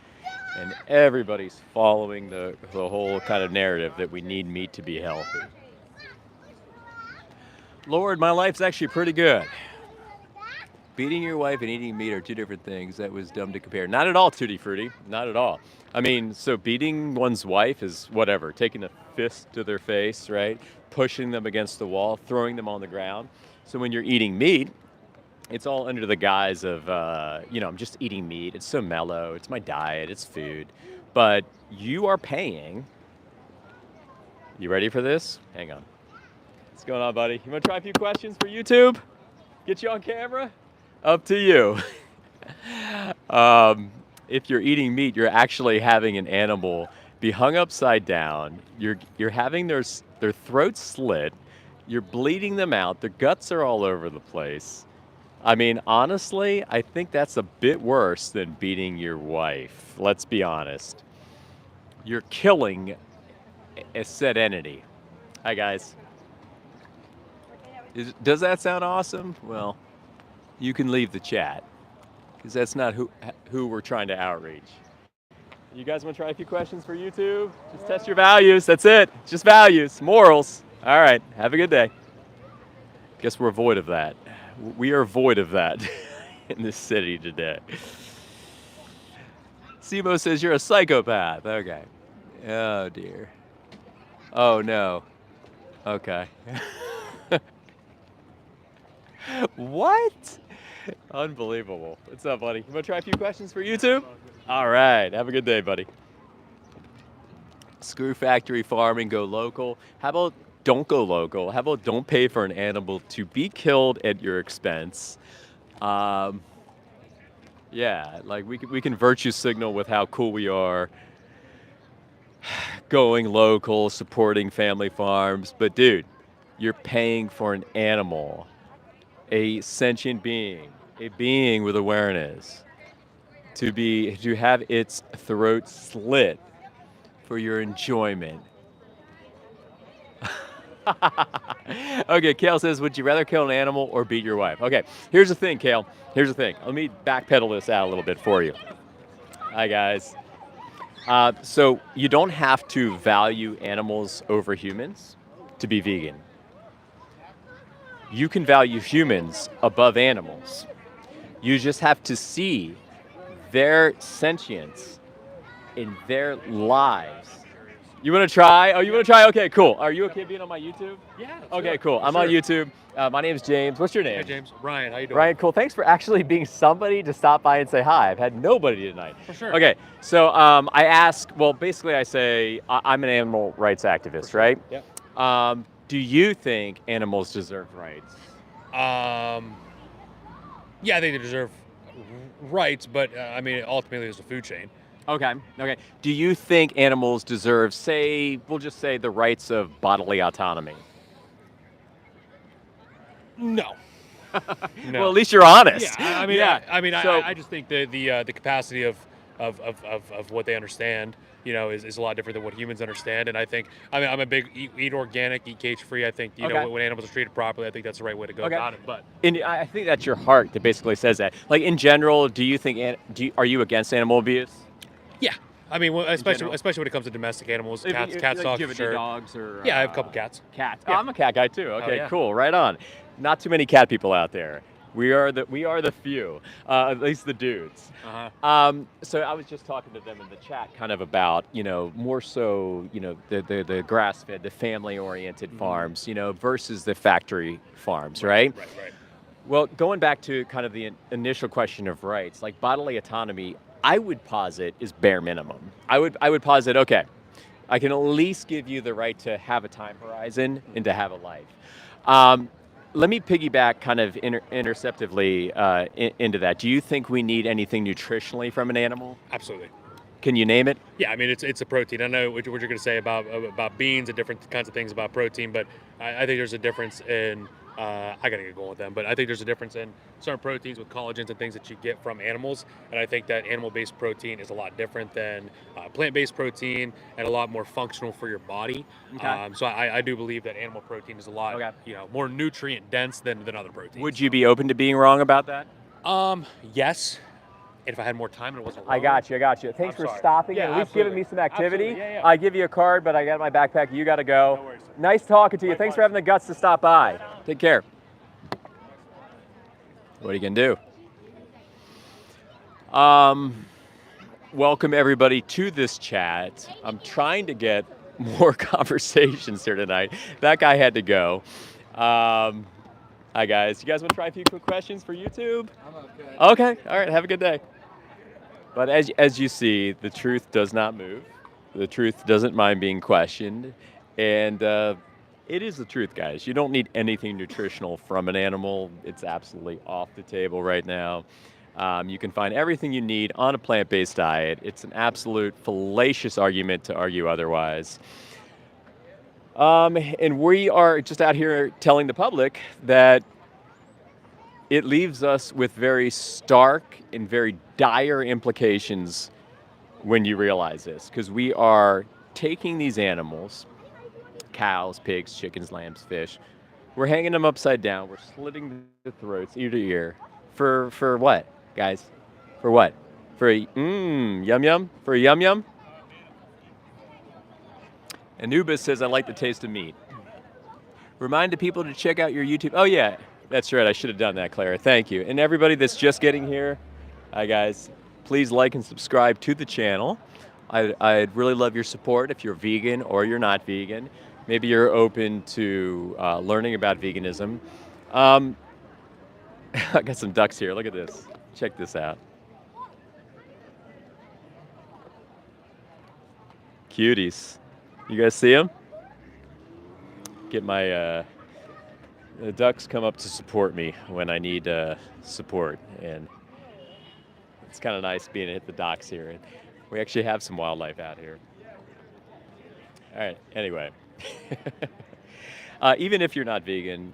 and everybody's following the whole kind of narrative that we need meat to be healthy. Lord, my life's actually pretty good. Beating your wife and eating meat are two different things. That was dumb to compare. Not at all, Tutti Frutti. Not at all. I mean, so beating one's wife is whatever, taking a fist to their face, right? Pushing them against the wall, throwing them on the ground. So when you're eating meat, it's all under the guise of, I'm just eating meat. It's so mellow. It's my diet. It's food. But you are paying. You ready for this? Hang on. What's going on, buddy? You want to try a few questions for YouTube? Get you on camera? Up to you. If you're eating meat, you're actually having an animal be hung upside down. You're having their throats slit. You're bleeding them out. Their guts are all over the place. I mean, honestly, I think that's a bit worse than beating your wife. Let's be honest. You're killing a said entity. Hi, guys. Does that sound awesome? Well, you can leave the chat because that's not who we're trying to outreach. You guys want to try a few questions for YouTube? Just test your values. That's it. Just values, morals. All right. Have a good day. Guess we're void of that. We are void of that in this city today. Simo says you're a psychopath. Okay. Oh, dear. Oh, no. Okay. What? Unbelievable. What's up, buddy? You want to try a few questions for YouTube? All right. Have a good day, buddy. Screw factory farming, go local. How about don't go local? How about don't pay for an animal to be killed at your expense? Yeah, like we can virtue signal with how cool we are, going local, supporting family farms. But dude, you're paying for an animal, a sentient being, a being with awareness, to have its throat slit for your enjoyment. Okay, Kale says, would you rather kill an animal or beat your wife? Okay, here's the thing, Kale. Here's the thing. Let me backpedal this out a little bit for you. Hi, guys. So you don't have to value animals over humans to be vegan. You can value humans above animals. You just have to see their sentience in their lives. You want to try? Oh, you want to try? Okay, cool. Are you okay being on my YouTube? Yeah. Okay, sure, cool. I'm sure. on YouTube. My name's James. What's your name? Hey, James. Ryan, how you doing? Ryan, cool. Thanks for actually being somebody to stop by and say hi. I've had nobody tonight. For sure. Okay, so I ask, well, basically I say I'm an animal rights activist, right? Yeah. Do you think animals deserve rights? Yeah, I think they deserve rights, but I mean, ultimately, it's a food chain. Okay. Do you think animals deserve, we'll just say the rights of bodily autonomy? No. No. Well, at least you're honest. Yeah. I mean, yeah. I just think the capacity of what they understand, is a lot different than what humans understand. And I think, I'm a big eat organic, eat cage free. I think, when animals are treated properly, I think that's the right way to go about it. But I think that's your heart that basically says that. Like in general, do you think, are you against animal abuse? yeah. I mean, especially when it comes to domestic animals, cats, dogs, do you have for sure. any dogs or? Yeah, I have a couple cats. Cats. Yeah. Oh, I'm a cat guy too. Okay, yeah. cool. Right on. Not too many cat people out there. We are the few, at least the dudes. Uh-huh. So I was just talking to them in the chat, kind of about more so the grass-fed, the family-oriented farms, versus the factory farms, right? Right. Well, going back to kind of the initial question of rights, like bodily autonomy, I would posit is bare minimum. I would posit, okay, I can at least give you the right to have a time horizon and to have a life. Let me piggyback kind of interceptively into that. Do you think we need anything nutritionally from an animal? Absolutely. Can you name it? Yeah, I mean, it's a protein. I know what you're going to say about beans and different kinds of things about protein, but I think there's a difference in, I got to get going with them, but I think there's a difference in certain proteins with collagens and things that you get from animals, and I think that animal-based protein is a lot different than plant-based protein and a lot more functional for your body. Okay. So I do believe that animal protein is a lot, more nutrient-dense than other proteins. Would you be open to being wrong about that? Yes. If I had more time and it wasn't. I got you. Thanks I'm for sorry. stopping Yeah, and at least giving me some activity. Absolutely. Yeah. I give you a card, but I got my backpack. You got to go. No worries. Nice talking to you. Thanks for Likewise. having the guts to stop by. Take care. What are you gonna do? Welcome everybody to this chat. I'm trying to get more conversations here tonight. That guy had to go. Hi guys. You guys want to try a few quick questions for YouTube? I'm okay. Okay. All right. Have a good day. But as you see, the truth does not move. The truth doesn't mind being questioned, and it is the truth, guys. You don't need anything nutritional from an animal. It's absolutely off the table right now. You can find everything you need on a plant-based diet. It's an absolute fallacious argument to argue otherwise. And we are just out here telling the public that it leaves us with very stark and very dire implications when you realize this, because we are taking these animals, cows, pigs, chickens, lambs, fish, we're hanging them upside down, we're slitting their throats ear to ear for what, guys? For what? For a yum yum? For a yum yum? Anubis says, I like the taste of meat. Remind the people to check out your YouTube. Oh yeah, that's right, I should have done that, Clara. Thank you. And everybody that's just getting here, hi guys, please like and subscribe to the channel. I'd really love your support if you're vegan or you're not vegan. Maybe you're open to learning about veganism. I got some ducks here, look at this. Check this out. Cuties. You guys see them? Get my, the ducks come up to support me when I need support. And it's kind of nice being at the docks here. And we actually have some wildlife out here. All right, anyway. Even if you're not vegan,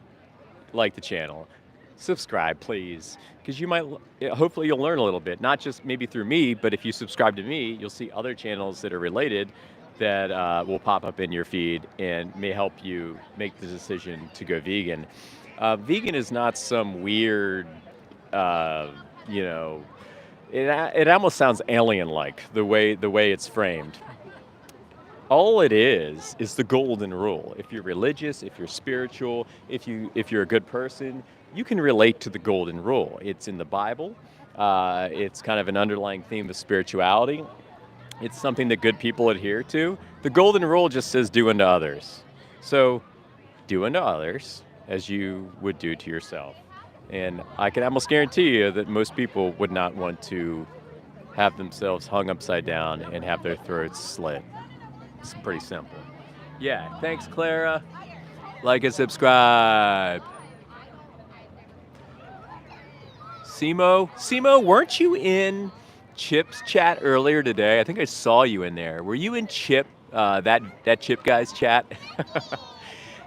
like the channel, subscribe, please. Because you might, hopefully you'll learn a little bit, not just maybe through me, but if you subscribe to me, you'll see other channels that are related that will pop up in your feed and may help you make the decision to go vegan. Vegan is not some weird, you know, it almost sounds alien-like the way it's framed. All it is the golden rule. If you're religious, if you're spiritual, if you're a good person, you can relate to the golden rule. It's in the Bible. It's kind of an underlying theme of spirituality. It's something that good people adhere to. The golden rule just says do unto others. So do unto others as you would do to yourself. And I can almost guarantee you that most people would not want to have themselves hung upside down and have their throats slit. It's pretty simple. Yeah, thanks, Clara. Like and subscribe. Simo, weren't you in Chip's chat earlier today? I think I saw you in there. Were you in Chip, that Chip guy's chat?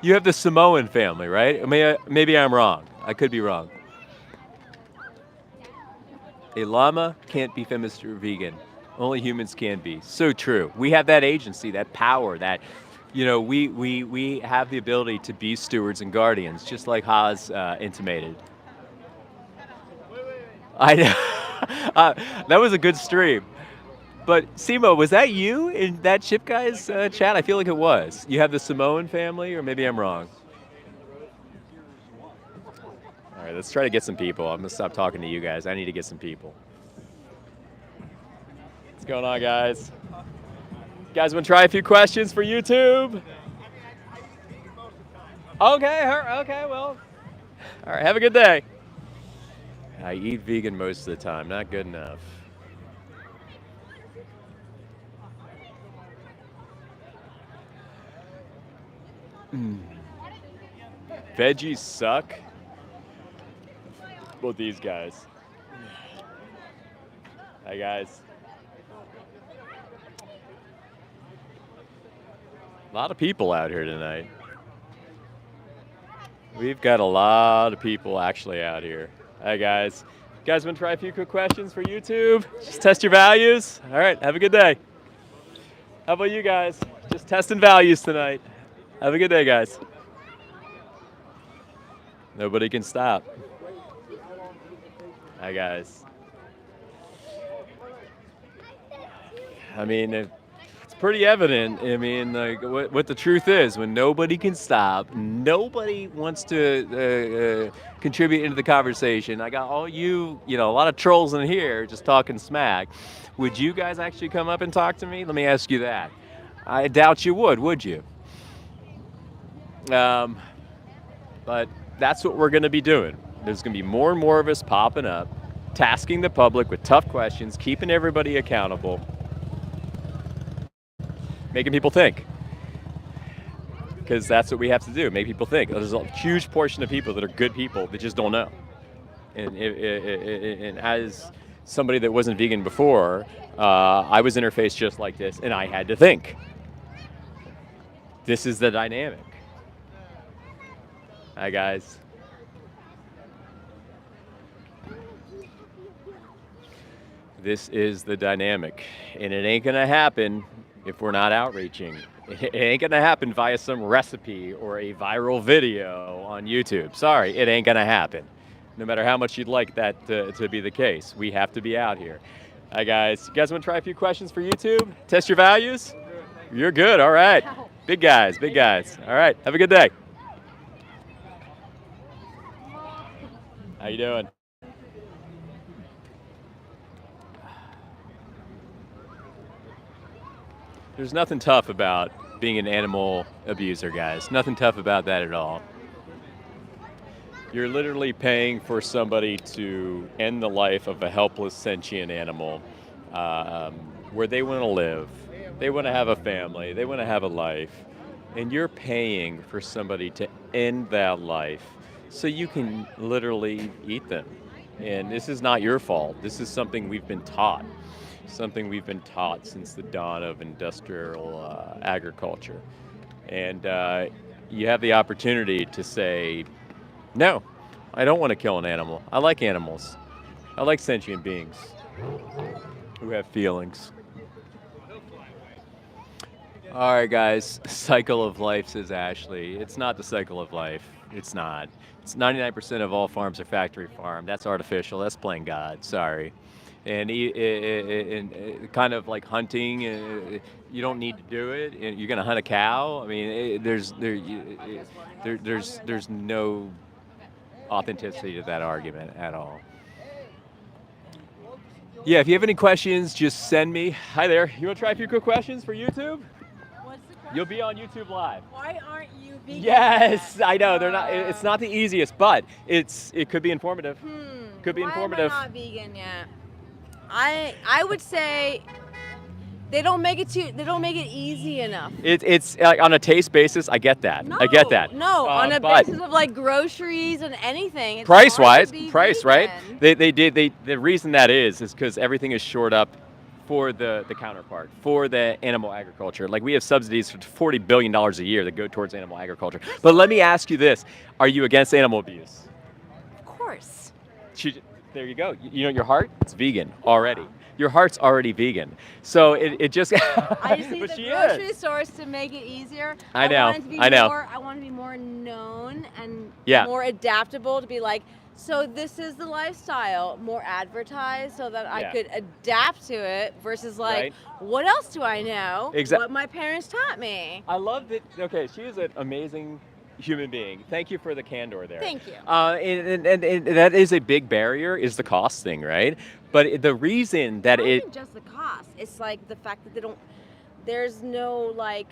You have the Samoan family, right? Maybe I'm wrong. I could be wrong. A llama can't be feminist or vegan. Only humans can be. So true. We have that agency, that power, that, you know, we have the ability to be stewards and guardians, just like Haas intimated. I know. That was a good stream. But Simo, was that you in that Chip guy's chat? I feel like it was. You have the Samoan family, or maybe I'm wrong. All right, let's try to get some people. I'm gonna stop talking to you guys. I need to get some people. What's going on, guys? You guys want to try a few questions for YouTube? Okay, well. All right, have a good day. I eat vegan most of the time, not good enough. Veggies suck. Well, these guys. Hi, guys. A lot of people out here tonight. We've got a lot of people actually out here. Hi, guys. You guys want to try a few quick questions for YouTube? Just test your values? All right, have a good day. How about you guys? Just testing values tonight. Have a good day, guys. Nobody can stop. Hi guys. I mean, it's pretty evident. I mean, like what the truth is, when nobody can stop, nobody wants to contribute into the conversation. I got all you know, a lot of trolls in here just talking smack. Would you guys actually come up and talk to me? Let me ask you that. I doubt you would you? Um, but that's what we're going to be doing. There's going to be more and more of us popping up, tasking the public with tough questions, keeping everybody accountable, making people think. Because that's what we have to do, make people think. There's a huge portion of people that are good people that just don't know. And as somebody that wasn't vegan before, I was interfaced just like this, and I had to think. This is the dynamic. Hi, guys. This is the dynamic, and it ain't gonna happen if we're not outreaching. It ain't gonna happen via some recipe or a viral video on YouTube. Sorry, it ain't gonna happen. No matter how much you'd like that to be the case, we have to be out here. Hi guys, you guys wanna try a few questions for YouTube? Test your values? You're good, all right. Big guys, big guys. All right, have a good day. How you doing? There's nothing tough about being an animal abuser, guys. Nothing tough about that at all. You're literally paying for somebody to end the life of a helpless sentient animal where they want to live. They want to have a family. They want to have a life. And you're paying for somebody to end that life so you can literally eat them. And this is not your fault. This is something we've been taught. Something we've been taught since the dawn of industrial agriculture. And you have the opportunity to say, no, I don't want to kill an animal. I like animals. I like sentient beings who have feelings. All right, guys, cycle of life, says Ashley. It's not the cycle of life. It's not. It's 99% of all farms are factory farm. That's artificial. That's playing God. Sorry. And kind of like hunting, you don't need to do it. You're going to hunt a cow. I mean, there's no authenticity to that argument at all. Yeah, if you have any questions, just send me. Hi there. You want to try a few quick questions for YouTube? What's the question? You'll be on YouTube Live. Why aren't you vegan? Yes, yet? I know. They're not. It's not the easiest, but it could be informative. Could be informative. Why am I not vegan yet? I would say they don't make it easy enough. It's like on a taste basis. I get that. No, I get that. No, on a but basis of like groceries and anything. It's price hard wise, to be price vegan. right. The reason that is because everything is shored up for the counterpart, for the animal agriculture. Like we have subsidies for $40 billion a year that go towards animal agriculture. But let me ask you this: are you against animal abuse? Of course. There you go. You know, your heart, it's vegan already. Your heart's already vegan. So it just. I just need but the she grocery is. stores to make it easier. I know. Want it to be I know. I want to be more known and Yeah. more adaptable to be like, so this is the lifestyle, more advertised so that I Yeah. could adapt to it versus like, Right. what else do I know? What my parents taught me. I love that. Okay, she is an amazing human being. Thank you for the candor there. Thank you. And that is a big barrier, is the cost thing, right? But the reason that Not it even just the cost. It's like the fact that there's no like,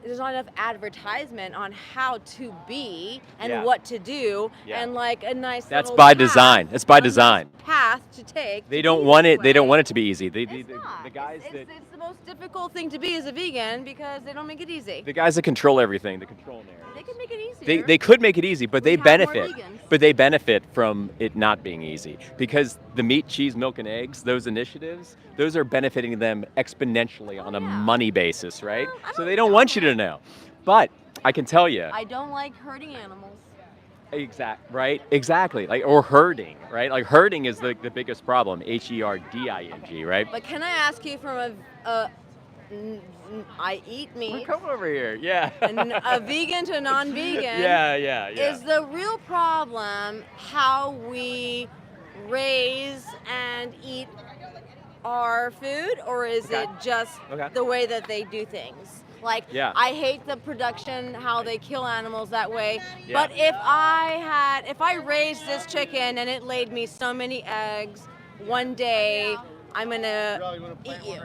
there's not enough advertisement on how to be and Yeah. what to do Yeah. and like a nice That's little by path, design. That's by a nice design. path to take. They to don't be want this it. They don't way. want it to be easy. The It's not. guys it's, that it's the most difficult thing to be as a vegan because they don't make it easy. the guys that control everything, the control narrative. They can make it easier. They could make it easy, but they We have more benefit. vegans. But they benefit from it not being easy because the meat, cheese, milk, and eggs, those initiatives, those are benefiting them exponentially on a yeah. money basis, right? Well, I So don't they don't want you know. to know. But I can tell you, I don't like hurting animals. exactly, like or herding, right? Like herding is the biggest problem. HERDING, right? But can I ask you from I eat Well, meat, come over here, yeah. a vegan to a non-vegan. Yeah. Is the real problem how we raise and eat our food, or is Okay. it just Okay. the way that they do things? Like, Yeah. I hate the production, how they kill animals that way. Yeah. But if I raised this chicken and it laid me so many eggs, one day I'm gonna eat you.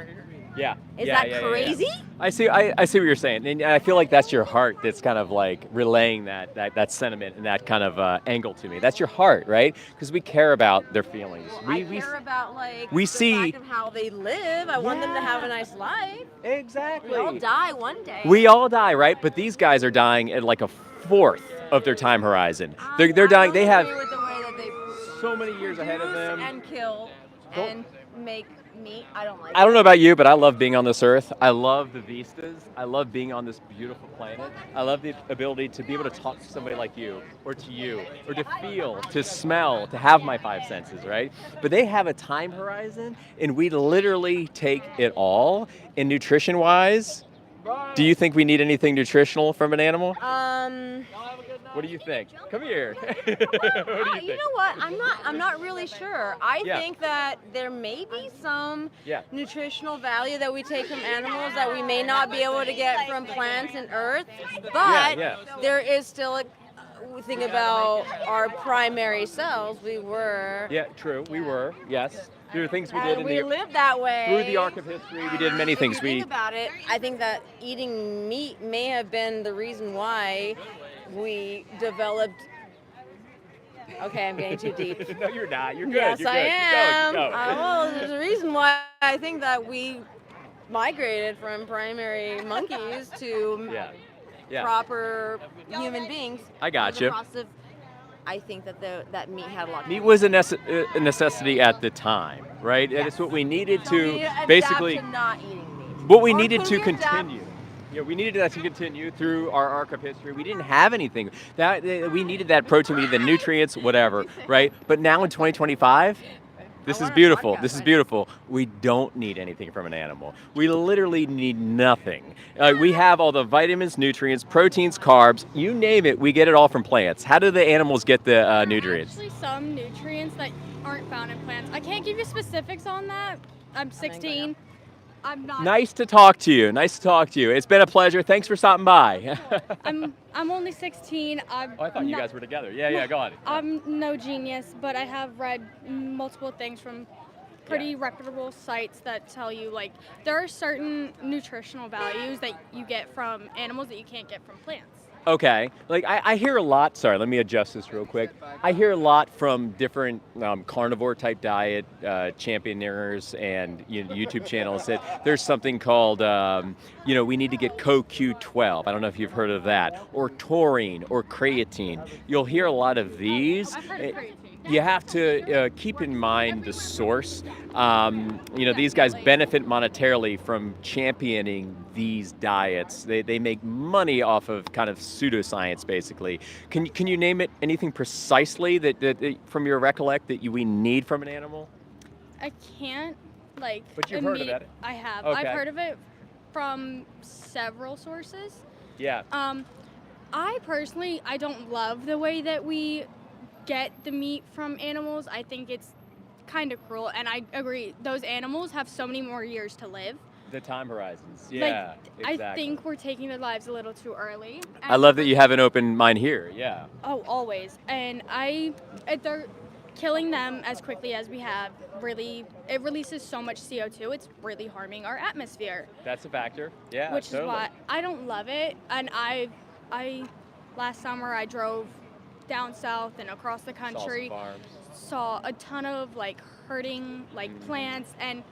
Yeah. Is yeah, that yeah, yeah, yeah. crazy? I see what you're saying, and I feel like that's your heart that's kind of like relaying that sentiment and that kind of angle to me. That's your heart, right? Because we care about their feelings. I care about we the see- fact of how they live. I want them to have a nice life. Exactly. We all die one day. We all die, right? But these guys are dying at like a fourth of their time horizon. They're dying. They have I don't agree with the way that they so many years ahead of them. and kill Don't- and make meat. I don't like I don't it. know about you, but I love being on this earth. I love the vistas. I love being on this beautiful planet. I love the ability to be able to talk to somebody like you, or to you, or to feel, to smell, to have my five senses, right? But they have a time horizon, and we literally take it all. And nutrition-wise, do you think we need anything nutritional from an animal? What do you think? Come here. What do you You think? know what? I'm not really sure. I Yeah. think that there may be some Yeah. nutritional value that we take from animals that we may not be able to get from plants and earth, but yeah. there is still a thing about our primary selves. We were Yeah, true. We were, yes. There are things we did in we the lived that way through the arc of history. We did many things. If you think about it, I think that eating meat may have been the reason why we developed. Okay, I'm getting too deep. No, you're not. You're good. Yes, you're I good. am. Keep going. Well, there's a reason why I think that we migrated from primary monkeys to Yeah. Yeah. proper human beings. I got As a you. process of- I think that that meat had a lot. to Meat do was a necessity at the time, right? And it's what we needed So we to adapt basically, to not eating meat. what we Or needed could to we adapt- continue. Yeah, we needed that to continue through our arc of history. We didn't have anything. That we needed that protein, we needed the nutrients, whatever, right? But now in 2025, this is learned beautiful. podcast, This is I- beautiful. We don't need anything from an animal. We literally need nothing. We have all the vitamins, nutrients, proteins, carbs, you name it, we get it all from plants. How do the animals get the nutrients? Actually, some nutrients that aren't found in plants. I can't give you specifics on that. I'm 16. I'm not. Nice to talk to you. Nice to talk to you. It's been a pleasure. Thanks for stopping by. I'm only 16. Oh, I thought you guys were together. Yeah, go on. I'm no genius, but I have read multiple things from pretty reputable sites that tell you like there are certain nutritional values that you get from animals that you can't get from plants. Okay. Like I hear a lot. Sorry, let me adjust this real quick. I hear a lot from different carnivore type diet championers and YouTube channels that there's something called we need to get CoQ12. I don't know if you've heard of that, or taurine or creatine. You'll hear a lot of these. I've heard of creatine. You have to keep in mind the source. These guys benefit monetarily from championing these diets. They make money off of kind of pseudoscience, basically. Can you name it anything precisely that from your recollect that we need from an animal? I can't like. But you've heard of it. I have. Okay. I've heard of it from several sources. Yeah. I personally, I don't love the way that we get the meat from animals. I think it's kind of cruel, and I agree. Those animals have so many more years to live. The time horizons. Yeah, exactly. I think we're taking their lives a little too early. I love that you have an open mind here. Yeah. Oh, always. And they're killing them as quickly as we have. Really, it releases so much CO2. It's really harming our atmosphere. That's a factor. Yeah. Which totally. is why I don't love it. And I last summer I drove down south and across the country, Salsa farms. saw a ton of like hurting like plants, and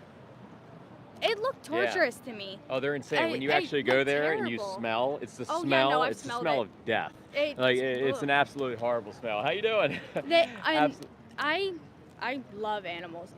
it looked torturous to me. Oh, they're insane. When you I actually go look there and you terrible. smell, it's the Oh, yeah, smell. no, I've it's the smelled smell it. of death. It's, It's an ugh. absolutely horrible smell. How you doing? I love animals.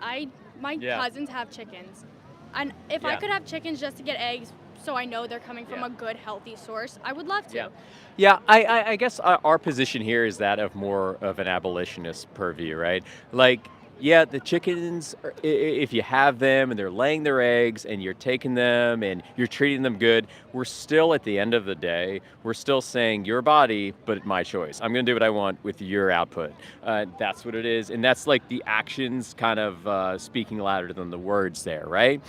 My Yeah. cousins have chickens, and if I Yeah. could have chickens just to get eggs, so I know they're coming from Yeah. a good, healthy source, I would love to. Yeah. I guess our position here is that of more of an abolitionist purview, right? Like, Yeah, the chickens, if you have them and they're laying their eggs and you're taking them and you're treating them good, we're still at the end of the day, we're still saying your body, but my choice. I'm going to do what I want with your output. That's what it is. And that's like the actions kind of speaking louder than the words there, right?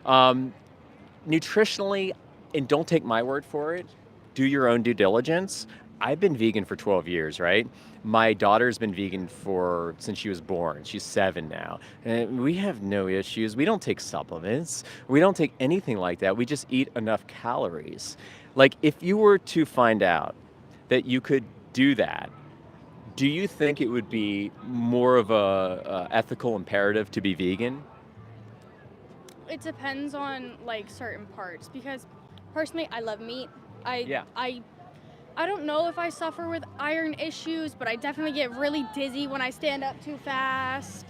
Um, Nutritionally, and don't take my word for it, do your own due diligence. I've been vegan for 12 years, right? My daughter's been vegan for since she was born. She's 7 now. And we have no issues. We don't take supplements. We don't take anything like that. We just eat enough calories. Like if you were to find out that you could do that, do you think it would be more of a ethical imperative to be vegan? It depends on like certain parts because personally I love meat. I Yeah. I I don't know if I suffer with iron issues, but I definitely get really dizzy when I stand up too fast.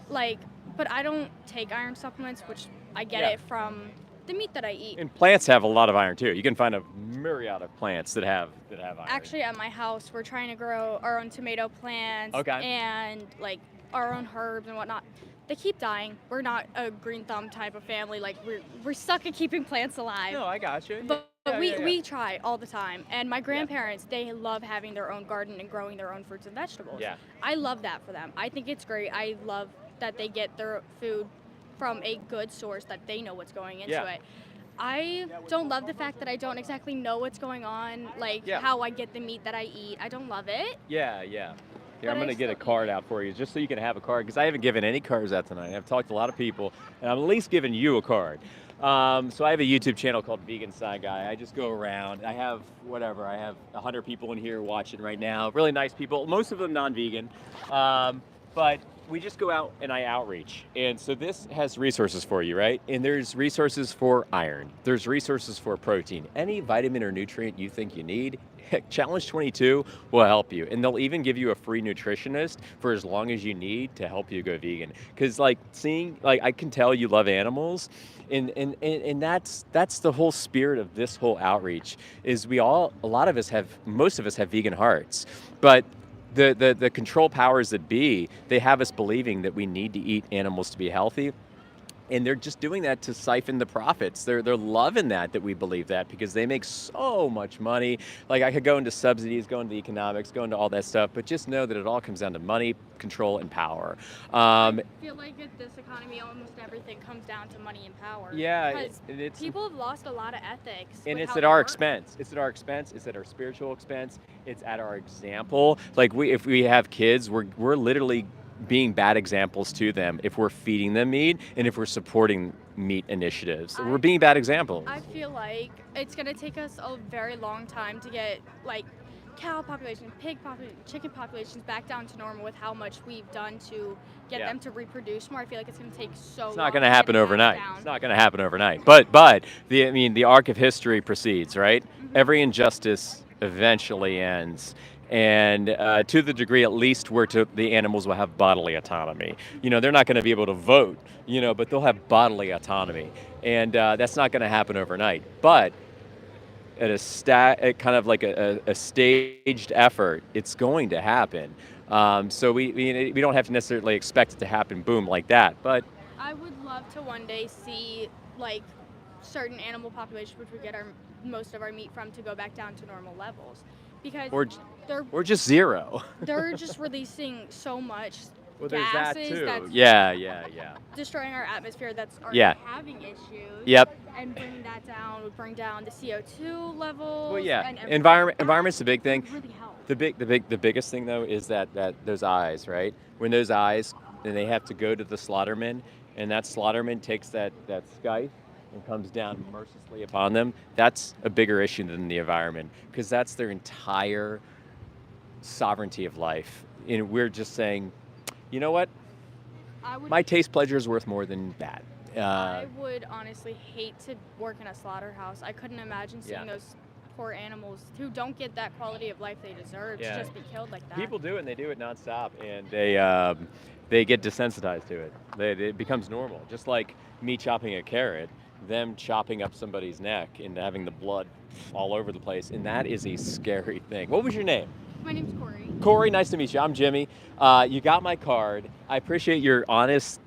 Like, but I don't take iron supplements, which I get Yeah. it from the meat that I eat. And plants have a lot of iron too. You can find a myriad of plants that have iron. Actually, at my house, we're trying to grow our own tomato plants Okay. and like our own herbs and whatnot. They keep dying. We're not a green thumb type of family. Like we're stuck at keeping plants alive. No, I got you. But Yeah, we, yeah, yeah. we try all the time. And my grandparents, they love having their own garden and growing their own fruits and vegetables. Yeah. I love that for them. I think it's great. I love that they get their food from a good source, that they know what's going into Yeah. it. I don't love the fact that I don't exactly know what's going on, like Yeah. how I get the meat that I eat. I don't love it. Yeah, yeah. Here, But I'm I going to get a still eat card it. out for you just so you can have a card because I haven't given any cards out tonight. I've talked to a lot of people, and I'm at least giving you a card. So I have a YouTube channel called Vegan Side Guy. I just go around. I have 100 people in here watching right now. Really nice people, most of them non-vegan. But we just go out and I outreach. And so this has resources for you, right? And there's resources for iron. There's resources for protein. Any vitamin or nutrient you think you need, heck, Challenge 22 will help you. And they'll even give you a free nutritionist for as long as you need to help you go vegan. Because like I can tell you love animals. And that's the whole spirit of this whole outreach is most of us have vegan hearts. But the control powers that be, they have us believing that we need to eat animals to be healthy. And they're just doing that to siphon the profits. They're loving that we believe that because they make so much money. Like I could go into subsidies, go into economics, go into all that stuff, but just know that it all comes down to money, control, and power. I feel like in this economy, almost everything comes down to money and power. Yeah, Because it's people have lost a lot of ethics. and with it's how at they our work. expense. It's at our expense. It's at our spiritual expense. It's at our example. Like if we have kids, we're literally being bad examples to them if we're feeding them meat and if we're supporting meat initiatives. We're being bad examples. I feel like it's gonna take us a very long time to get like cow population, pig population, chicken populations back down to normal with how much we've done to get Yeah. them to reproduce more. I feel like it's gonna take so long. It's not going to get happen it back overnight. down. It's not going to happen overnight. But the arc of history proceeds, right? Every injustice eventually ends. And to the degree, at least, where the animals will have bodily autonomy. They're not going to be able to vote, but they'll have bodily autonomy. And that's not going to happen overnight. But at kind of like a staged effort, it's going to happen. So we don't have to necessarily expect it to happen, boom, like that. But I would love to one day see like certain animal populations, which we get most of our meat from, to go back down to normal levels, because or they're just zero. they're just releasing so much Well, there's that gases too. that's Yeah. destroying our atmosphere, that's already Yeah. having issues. Yep. And bringing that down would bring down the CO2 levels. Well, yeah. And everything. Environment's the big thing. That would really help. The biggest thing though is that those eyes, right? When those eyes, then they have to go to the slaughterman, and that slaughterman takes that scythe and comes down mercilessly upon them. That's a bigger issue than the environment because that's their entire sovereignty of life. And we're just saying, you know what? My taste pleasure is worth more than that. I would honestly hate to work in a slaughterhouse. I couldn't imagine seeing Yeah. those poor animals who don't get that quality of life they deserve Yeah. to just be killed like that. People do it, and they do it nonstop, and they get desensitized to it. It becomes normal, just like me chopping a carrot, them chopping up somebody's neck and having the blood all over the place, and that is a scary thing. What was your name? My name's Corey. Corey, nice to meet you. I'm Jimmy. You got my card. I appreciate your honest,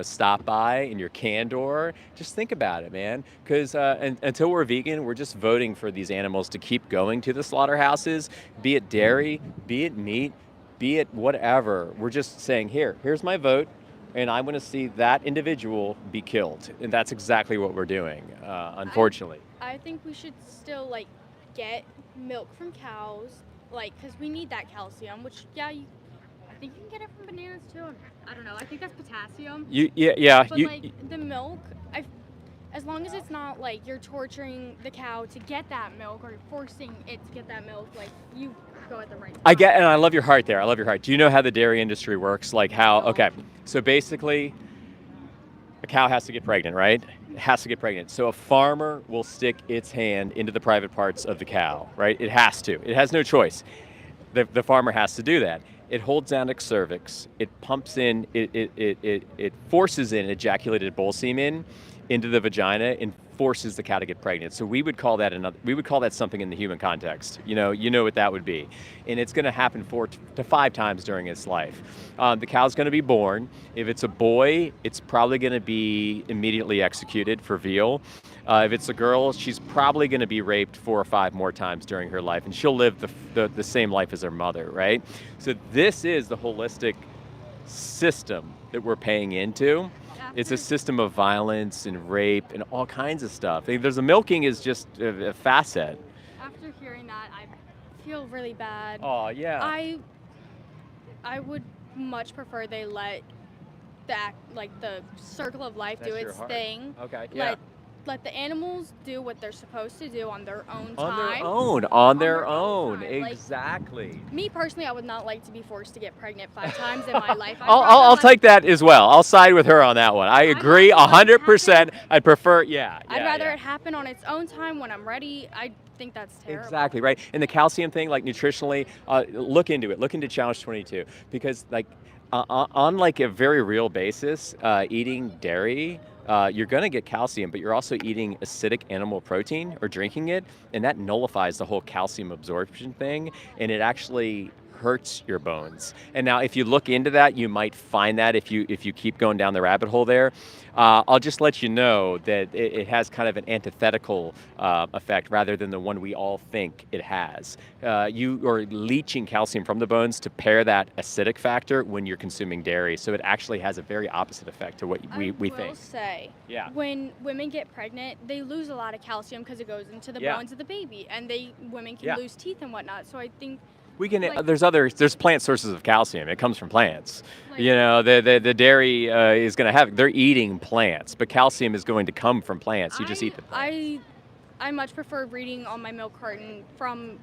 stop by and your candor. Just think about it, man. Because until we're vegan, we're just voting for these animals to keep going to the slaughterhouses, be it dairy, be it meat, be it whatever. We're just saying, here's my vote, and I'm going to see that individual be killed. And that's exactly what we're doing, unfortunately. I think we should still get milk from cows, because we need that calcium. Which I think you can get it from bananas too. I don't know. I think that's potassium. Yeah. But the milk, as long as it's not you're torturing the cow to get that milk or forcing it to get that milk, you go at the right time. I get, and I love your heart there. I love your heart. Do you know how the dairy industry works? Okay, so basically, a cow has to get pregnant, right? It has to get pregnant. So a farmer will stick its hand into the private parts of the cow, right? It has to. It has no choice. The farmer has to do that. It holds down its cervix. It pumps in. It forces in ejaculated bull semen into the vagina and forces the cow to get pregnant. So we would call that something in the human context. You know what that would be. And it's going to happen 4 to 5 times during its life. The cow's going to be born. If it's a boy, it's probably going to be immediately executed for veal. If it's a girl, she's probably going to be raped 4 or 5 more times during her life, and she'll live the same life as her mother, right? So this is the holistic system that we're paying into. It's a system of violence and rape and all kinds of stuff. There's a milking is just a facet. After hearing that, I feel really bad. Oh yeah. I would much prefer they let the circle of life do its thing. Okay. Yeah. Let the animals do what they're supposed to do on their own time. On their own. time. Exactly. Me personally, I would not like to be forced to get pregnant 5 times in my life. I'll take that as well. I'll side with her on that one. I agree 100%. I'd prefer, I'd rather it happen on its own time when I'm ready. I think that's terrible. Exactly, right. And the calcium thing, nutritionally, look into it. Look into Challenge 22. Because, on a very real basis, eating dairy, you're going to get calcium, but you're also eating acidic animal protein or drinking it, and that nullifies the whole calcium absorption thing, and it actually hurts your bones. And now, if you look into that, you might find that if you keep going down the rabbit hole there. I'll just let you know that it has kind of an antithetical effect rather than the one we all think it has. You are leaching calcium from the bones to pair that acidic factor when you're consuming dairy, so it actually has a very opposite effect to what we think. I will say, Yeah. when women get pregnant, they lose a lot of calcium because it goes into the bones of the baby, and women can lose teeth and whatnot. So I think we can. There's plant sources of calcium. It comes from plants. The dairy is going to have. They're eating plants, but calcium is going to come from plants. You just eat the plants. I much prefer reading on my milk carton from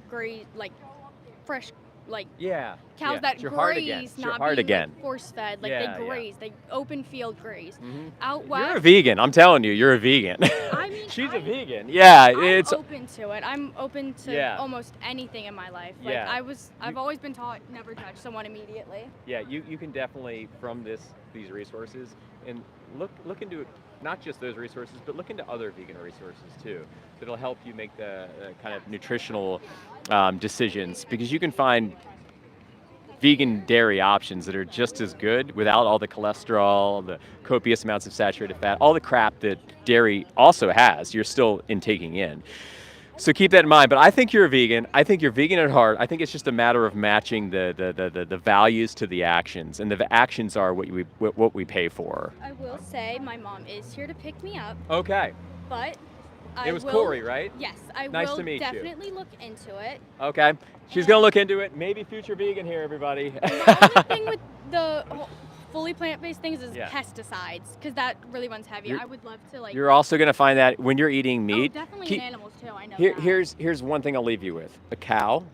fresh cows that graze, not being force fed. They graze. They open field graze. Mm-hmm. Out west. You're a vegan. I'm telling you, you're a vegan. I mean, she's a vegan. Yeah, I'm open to it. I'm open to Yeah. almost anything in my life. Yeah. I've always been taught never touch someone immediately. Yeah, you can definitely from these resources and look into it. Not just those resources, but look into other vegan resources too. That'll help you make the kind of nutritional decisions, because you can find vegan dairy options that are just as good without all the cholesterol, the copious amounts of saturated fat, all the crap that dairy also has. You're still taking in. So keep that in mind. But I think you're a vegan. I think you're vegan at heart. I think it's just a matter of matching the values to the actions, and the actions are what we pay for. I will say my mom is here to pick me up, Okay. but It was Corey, right? Yes, I Nice will to meet you. definitely look into it. Okay. She's going to look into it. Maybe future vegan here, everybody. The only thing with the fully plant-based things is Yeah. pesticides, because that really runs heavy. I would love to You're also going to find that when you're eating meat. Oh, definitely in animals too. I know. Here's one thing I'll leave you with. A cow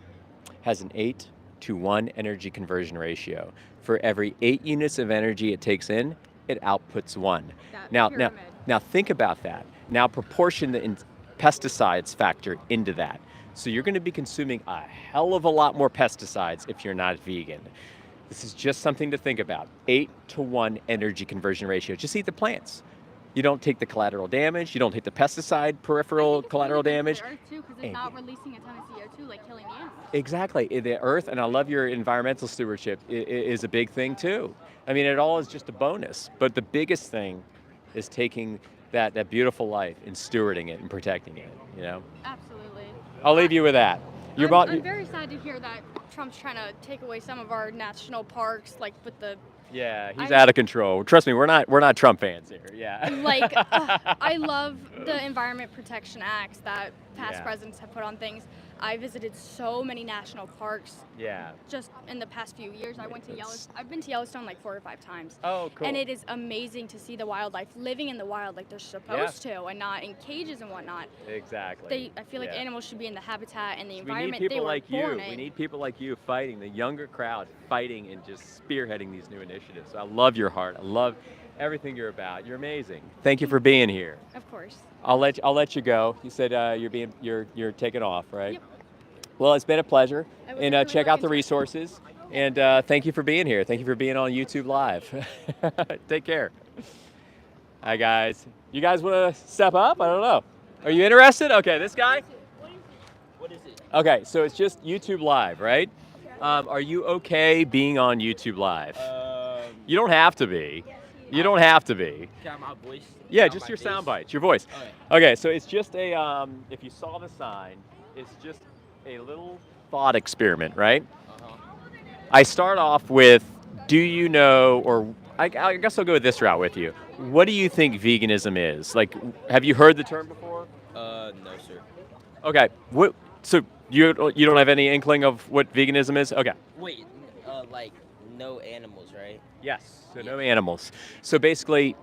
has an 8-to-1 energy conversion ratio. For every 8 units of energy it takes in, it outputs 1. Now think about that. Now proportion the pesticides factor into that. So you're going to be consuming a hell of a lot more pesticides if you're not vegan. This is just something to think about. 8-to-1 energy conversion ratio. Just eat the plants. You don't take the collateral damage. You don't take the pesticide peripheral collateral damage. The earth too, because And- it's not releasing a ton of CO2, like killing the animals. Exactly. The earth, and I love your environmental stewardship, is a big thing too. I mean, it all is just a bonus. But the biggest thing is taking that beautiful life and stewarding it and protecting it, you know? Absolutely. I'll leave you with that. I'm very sad to hear that Trump's trying to take away some of our national parks, like with the Yeah, he's I- out of control. Trust me, we're not Trump fans here. Yeah. like. I love the Environment Protection Acts that past Yeah. presidents have put on things. I visited so many national parks Yeah. just in the past few years. I went to It's- Yellowstone. I've been to Yellowstone like 4 or 5 times. Oh, cool. And it is amazing to see the wildlife living in the wild like they're supposed to, and not in cages and whatnot. Exactly. I feel like Yeah. animals should be in the habitat and the We need environment people they were like you. born We in. need people like you fighting, the younger crowd fighting and just spearheading these new initiatives. I love your heart. I love everything you're about. You're amazing. Thank you for being here. Of course. I'll let you go. You said you're taking off, right? Yep. Well, it's been a pleasure. I will And definitely check look out the into it. resources. And thank you for being here. Thank you for being on YouTube Live. Take care. Hi, guys. You guys want to step up? I don't know. Are you interested? Okay, this guy? What is it? Okay, so it's just YouTube Live, right? Are you okay being on YouTube Live? You don't have to be. You don't have to be. Got my voice. Yeah, Got just my your face? sound bites, your voice. Okay. Okay, so it's just a, if you saw the sign, it's just a little thought experiment, right? Uh-huh. I start off with, do you know, or I guess I'll go this route with you. What do you think veganism is? Like, have you heard the term before? No, sir. Okay, so you don't have any inkling of what veganism is? Okay. Wait, like no animals, right? Yes. So no animals. So basically,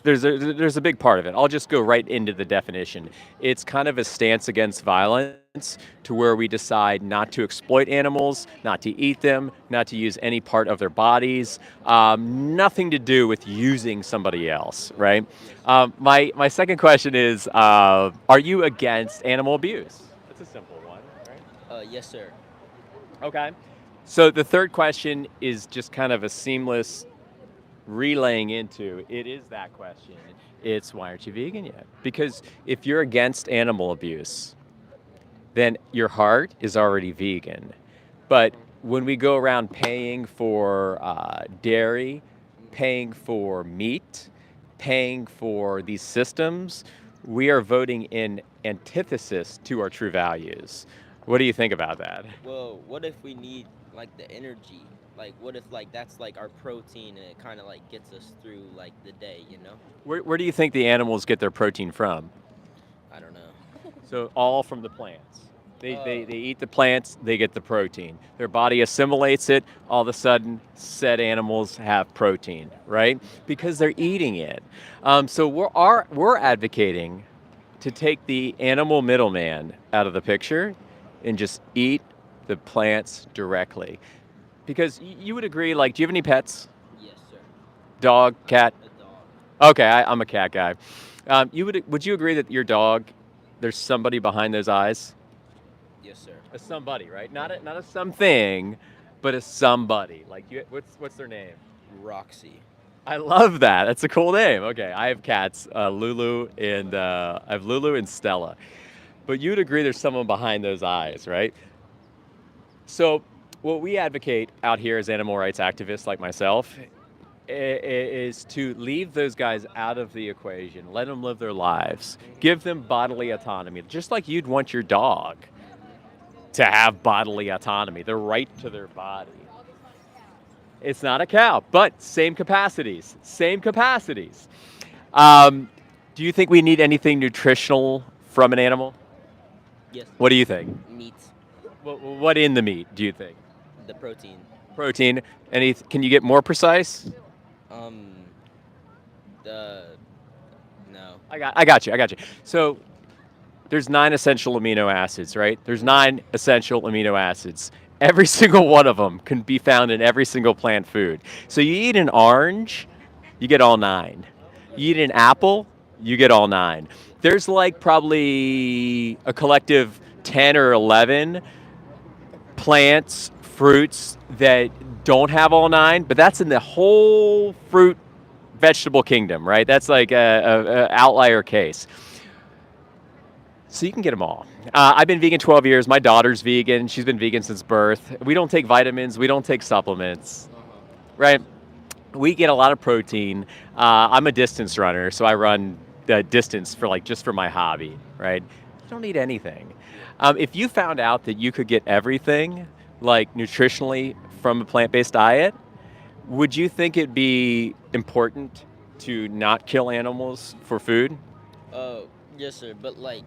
there's a big part of it. I'll just go right into the definition. It's kind of a stance against violence, to where we decide not to exploit animals, not to eat them, not to use any part of their bodies, nothing to do with using somebody else, right? My second question is, are you against animal abuse? That's a simple one, right? Yes, sir. Okay. So the third question is just kind of a seamless relaying into, it is that question. It's, why aren't you vegan yet? Because if you're against animal abuse, then your heart is already vegan. But when we go around paying for dairy, paying for meat, paying for these systems, we are voting in antithesis to our true values. What do you think about that? Well, what if we need like the energy? Like, what if like that's like our protein and it kind of like gets us through like the day, you know? Where do you think the animals get their protein from? I don't know. So all from the plants. They eat the plants, they get the protein. Their body assimilates it, all of a sudden said animals have protein, right? Because they're eating it. So we're advocating to take the animal middleman out of the picture and just eat the plants directly. Because you would agree, like, do you have any pets? Yes, sir. Dog, cat? A dog. Okay, I'm a cat guy. Would you agree that your dog, there's somebody behind those eyes? Yes, sir. A somebody, right? Not a something, but a somebody. Like, what's their name? Roxy. I love that. That's a cool name. Okay, I have cats, Lulu and I have Lulu and Stella. But you'd agree there's someone behind those eyes, right? So what we advocate out here as animal rights activists like myself is to leave those guys out of the equation. Let them live their lives. Give them bodily autonomy, just like you'd want your dog to have bodily autonomy, the right to their body. It's not a cow, but same capacities, same capacities. Do you think we need anything nutritional from an animal? Yes. What do you think? Meat. What in the meat do you think? The protein. Protein. Can you get more precise? No. I got you. So there's 9 essential amino acids, right? There's 9 essential amino acids. Every single one of them can be found in every single plant food. So you eat an orange, you get all 9. You eat an apple, you get all 9. There's like probably a collective 10 or 11 plants, fruits that don't have all 9, but that's in the whole fruit vegetable kingdom, right? That's like a outlier case. So you can get them all. I've been vegan 12 years. My daughter's vegan. She's been vegan since birth. We don't take vitamins. We don't take supplements, right? We get a lot of protein. I'm a distance runner, so I run the distance for like just for my hobby, right? You don't need anything. If you found out that you could get everything, like nutritionally, from a plant-based diet, would you think it'd be important to not kill animals for food? Oh, yes, sir. But like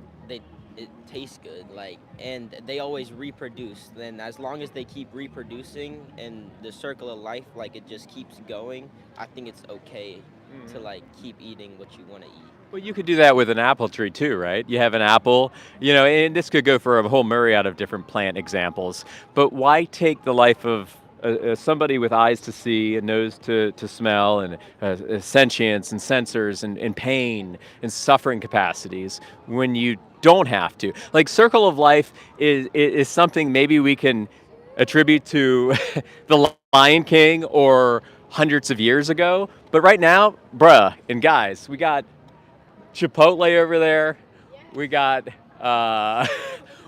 it tastes good, like, and they always reproduce. Then as long as they keep reproducing and the circle of life, like it just keeps going, I think it's okay to like keep eating what you want to eat. Well, you could do that with an apple tree too, right? You have an apple, and this could go for a whole myriad of different plant examples. But why take the life of somebody with eyes to see, a nose to smell, and sentience and sensors and pain and suffering capacities when you don't have to? Like, circle of life is something maybe we can attribute to the Lion King or hundreds of years ago. But right now, bruh and guys, we got Chipotle over there. We got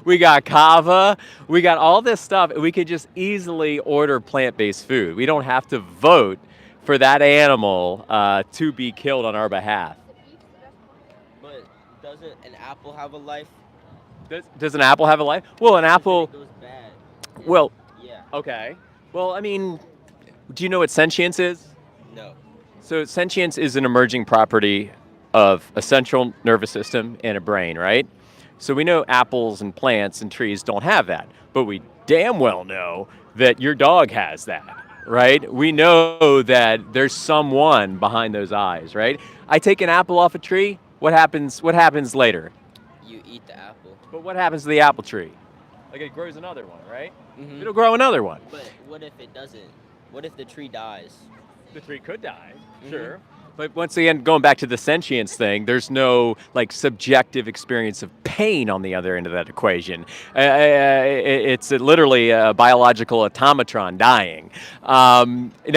we got kava. We got all this stuff. We could just easily order plant-based food. We don't have to vote for that animal to be killed on our behalf. But doesn't an apple have a life? Does an apple have a life? Well, an apple. It goes bad. Well, Yeah. okay. Well, I mean, do you know what sentience is? No. So sentience is an emerging property of a central nervous system and a brain, right? So we know apples and plants and trees don't have that, but we damn well know that your dog has that, right? We know that there's someone behind those eyes, right? I take an apple off a tree, what happens later? You eat the apple. But what happens to the apple tree? Like, it grows another one, right? Mhm. It'll grow another one. But what if it doesn't? What if the tree dies? The tree could die, Mhm. sure. But once again, going back to the sentience thing, there's no like subjective experience of pain on the other end of that equation. It's literally a biological automatron dying.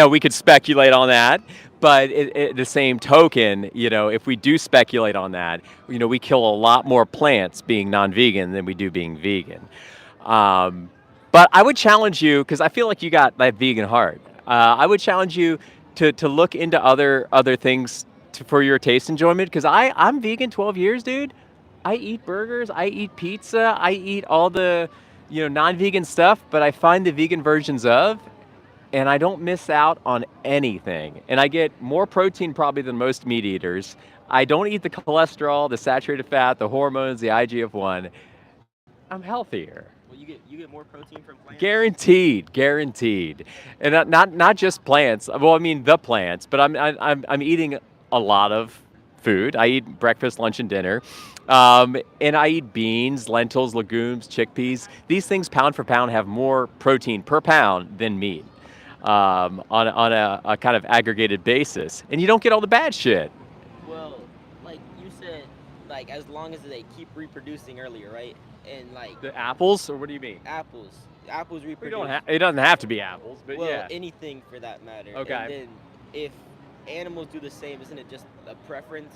We could speculate on that, but the same token, if we do speculate on that, we kill a lot more plants being non-vegan than we do being vegan. But I would challenge you, because I feel like you got that vegan heart. I would challenge you to look into other things for your taste enjoyment, because I'm vegan 12 years, dude. I eat burgers, I eat pizza, I eat all the non-vegan stuff, but I find the vegan versions of, and I don't miss out on anything. And I get more protein probably than most meat eaters. I don't eat the cholesterol, the saturated fat, the hormones, the IGF-1. I'm healthier. Well, you get more protein from plants. Guaranteed, and not just plants. Well, I mean the plants, but I'm eating a lot of food. I eat breakfast, lunch, and dinner, and I eat beans, lentils, legumes, chickpeas. These things, pound for pound, have more protein per pound than meat, on a kind of aggregated basis, and you don't get all the bad shit. Well, like you said, like as long as they keep reproducing earlier, right? And like The apples, or what do you mean? apples reproduce. It doesn't have to be apples, but Well, yeah. anything for that matter. Okay. And then if animals do the same, isn't it just a preference?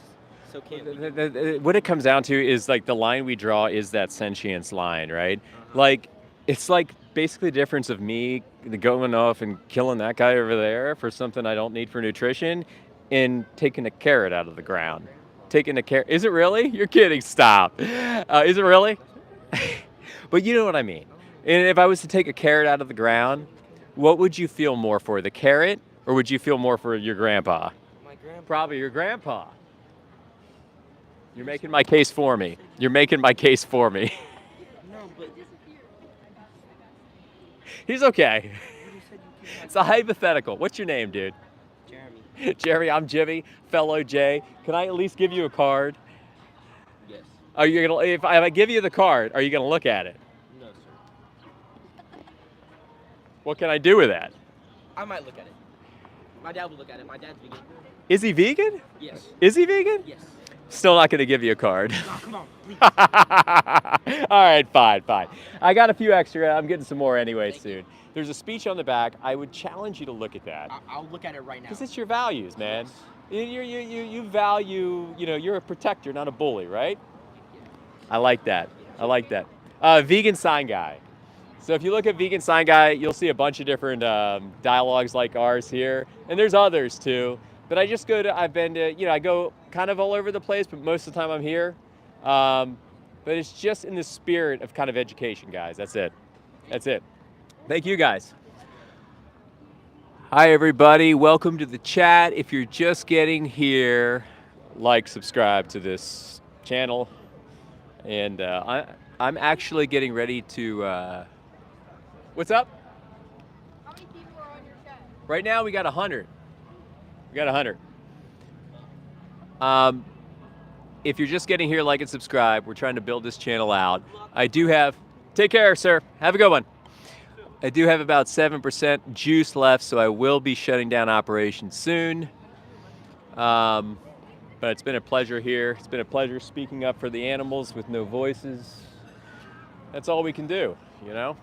So can't we do What it comes down to is like the line we draw is that sentience line, right? Like, it's like basically the difference of me going off and killing that guy over there for something I don't need for nutrition, and taking a carrot out of the ground. Taking a carrot. Is it really? You're kidding. Stop. Is it really? But you know what I mean. And if I was to take a carrot out of the ground, what would you feel more for, the carrot, or would you feel more for your grandpa? my grandpa? Probably your grandpa. You're making my case for me. You're making my case for me. No, but He's okay. you said you can't have It's a hypothetical. What's your name, dude? Jeremy. Jerry, I'm Jimmy, fellow Jay. Can I at least give you a card? Yes. Are you gonna, if I give you the card, are you gonna look at it? No, sir. What can I do with that? I might look at it. My dad will look at it. My dad's vegan. Is he vegan? Yes. Is he vegan? Yes. Still not gonna give you a card. No, come on, please. All right, fine. I got a few extra. I'm getting some more anyway Thank soon. There's a speech on the back. I would challenge you to look at that, I'll look at it right now. because it's your values, man. Yes. You value, you're a protector, not a bully, right? I like that. I like that. Vegan sign guy. So if you look at Vegan Sign Guy, you'll see a bunch of different dialogues like ours here, and there's others too. But I've been to, I go kind of all over the place, but most of the time I'm here. But it's just in the spirit of kind of education, guys. That's it. That's it. Thank you, guys. Hi, everybody. Welcome to the chat. If you're just getting here, subscribe to this channel. And I'm actually getting ready to. What's up? How many people are on your chat? Right now we got 100. We got 100. If you're just getting here, like and subscribe. We're trying to build this channel out. Take care, sir. Have a good one. I do have about 7% juice left, so I will be shutting down operations soon. But it's been a pleasure here. It's been a pleasure speaking up for the animals with no voices. That's all we can do.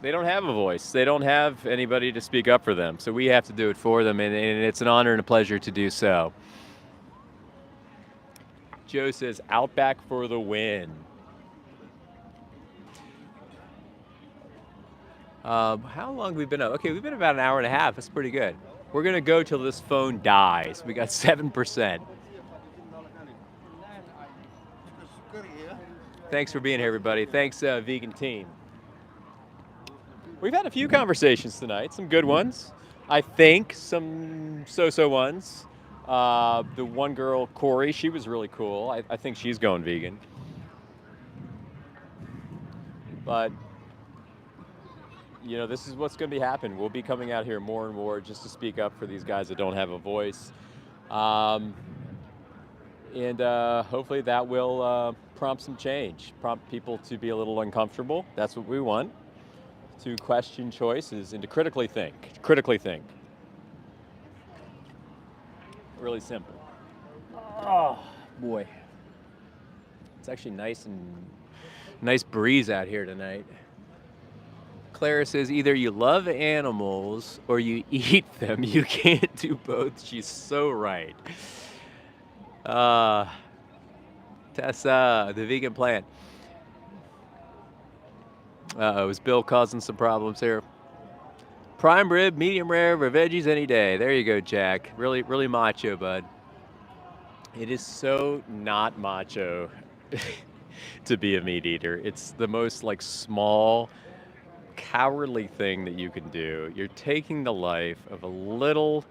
They don't have a voice. They don't have anybody to speak up for them. So we have to do it for them, and it's an honor and a pleasure to do so. Joe says, Outback for the win. How long have we been up? Okay, we've been about an hour and a half. That's pretty good. We're going to go till this phone dies. We got 7%. Thanks for being here, everybody. Thanks, vegan team. We've had a few conversations tonight, some good ones. I think some so-so ones. The one girl, Corey, she was really cool. I think she's going vegan. But, this is what's going to be happening. We'll be coming out here more and more just to speak up for these guys that don't have a voice. And hopefully that will prompt some change, prompt people to be a little uncomfortable. That's what we want. To question choices and to critically think. Really simple. Oh, boy. It's actually nice breeze out here tonight. Clara says either you love animals or you eat them. You can't do both. She's so right. Tessa, the vegan plant. Is Bill causing some problems here? Prime rib, medium rare, or veggies any day. There you go, Jack. Really, really macho, bud. It is so not macho to be a meat eater. It's the most small, cowardly thing that you can do. You're taking the life of a little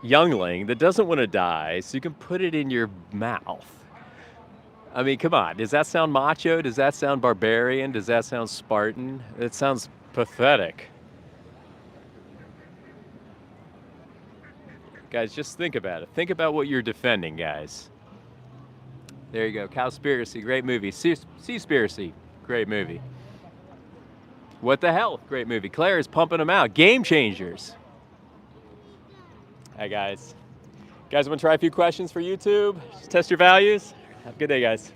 youngling that doesn't want to die, so you can put it in your mouth. I mean, come on. Does that sound macho? Does that sound barbarian? Does that sound Spartan? It sounds pathetic. Guys, just think about it. Think about what you're defending, guys. There you go. Cowspiracy, great movie. Seaspiracy, great movie. What the hell? Great movie. Claire is pumping them out. Game changers. Hi, guys. Guys, want to try a few questions for YouTube? Just test your values? Have a good day, guys.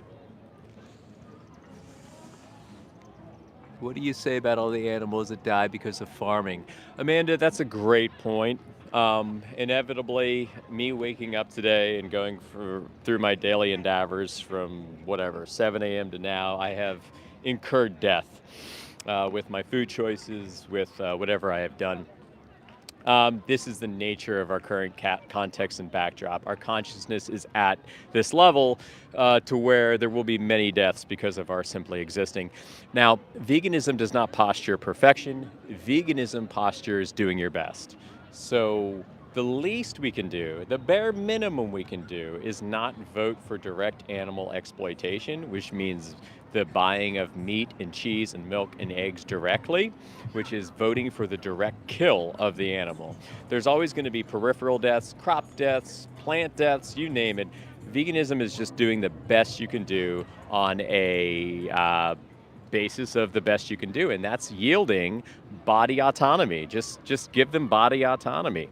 What do you say about all the animals that die because of farming? Amanda, that's a great point. Inevitably, me waking up today and going through my daily endeavors from 7 a.m. to now, I have incurred death with my food choices, with whatever I have done. This is the nature of our current context and backdrop. Our consciousness is at this level to where there will be many deaths because of our simply existing. Now, veganism does not posture perfection. Veganism postures doing your best. So the least we can do, the bare minimum we can do, is not vote for direct animal exploitation, which means the buying of meat and cheese and milk and eggs directly, which is voting for the direct kill of the animal. There's always going to be peripheral deaths, crop deaths, plant deaths, you name it. Veganism is just doing the best you can do on a basis of the best you can do, and that's yielding body autonomy. Just give them body autonomy.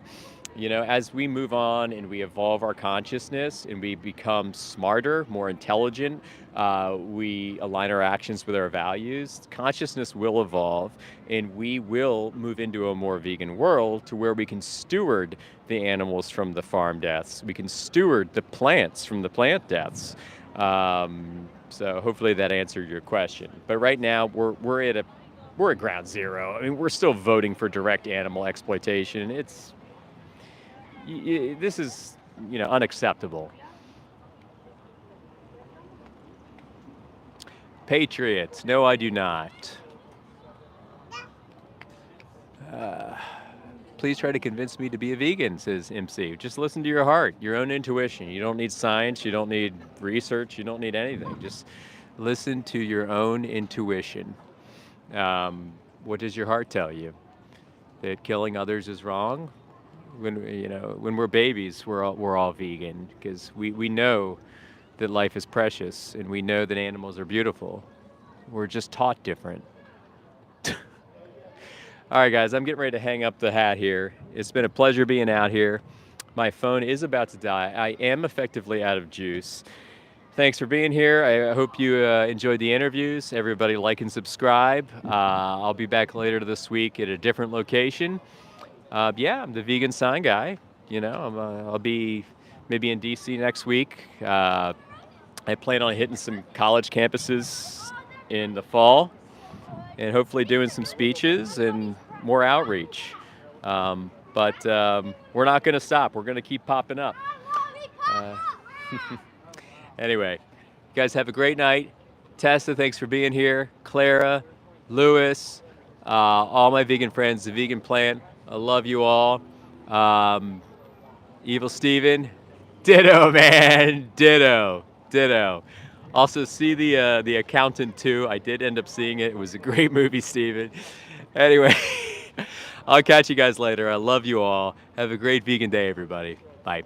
As we move on and we evolve our consciousness and we become smarter, more intelligent, we align our actions with our values, consciousness will evolve and we will move into a more vegan world to where we can steward the animals from the farm deaths. We can steward the plants from the plant deaths. So hopefully that answered your question. But right now we're at ground zero. I mean, we're still voting for direct animal exploitation. This is, unacceptable. Patriots, no, I do not. Please try to convince me to be a vegan, says MC. Just listen to your heart, your own intuition. You don't need science, you don't need research, you don't need anything. Just listen to your own intuition. What does your heart tell you? That killing others is wrong? When we're babies, we're all vegan because we know that life is precious and we know that animals are beautiful. We're just taught different. All right, guys, I'm getting ready to hang up the hat here. It's been a pleasure being out here. My phone is about to die. I am effectively out of juice. Thanks for being here. I hope you enjoyed the interviews. Everybody like and subscribe. I'll be back later this week at a different location. I'm the vegan sign guy. I'll be maybe in DC next week. I plan on hitting some college campuses in the fall and hopefully doing some speeches and more outreach. But we're not going to stop. We're going to keep popping up. Anyway, you guys have a great night. Tessa, thanks for being here. Clara, Lewis, all my vegan friends, the Vegan Plant. I love you all. Evil Steven, ditto, man, ditto. Also, see the Accountant too. I did end up seeing it. It was a great movie, Steven. Anyway, I'll catch you guys later. I love you all. Have a great vegan day, everybody. Bye.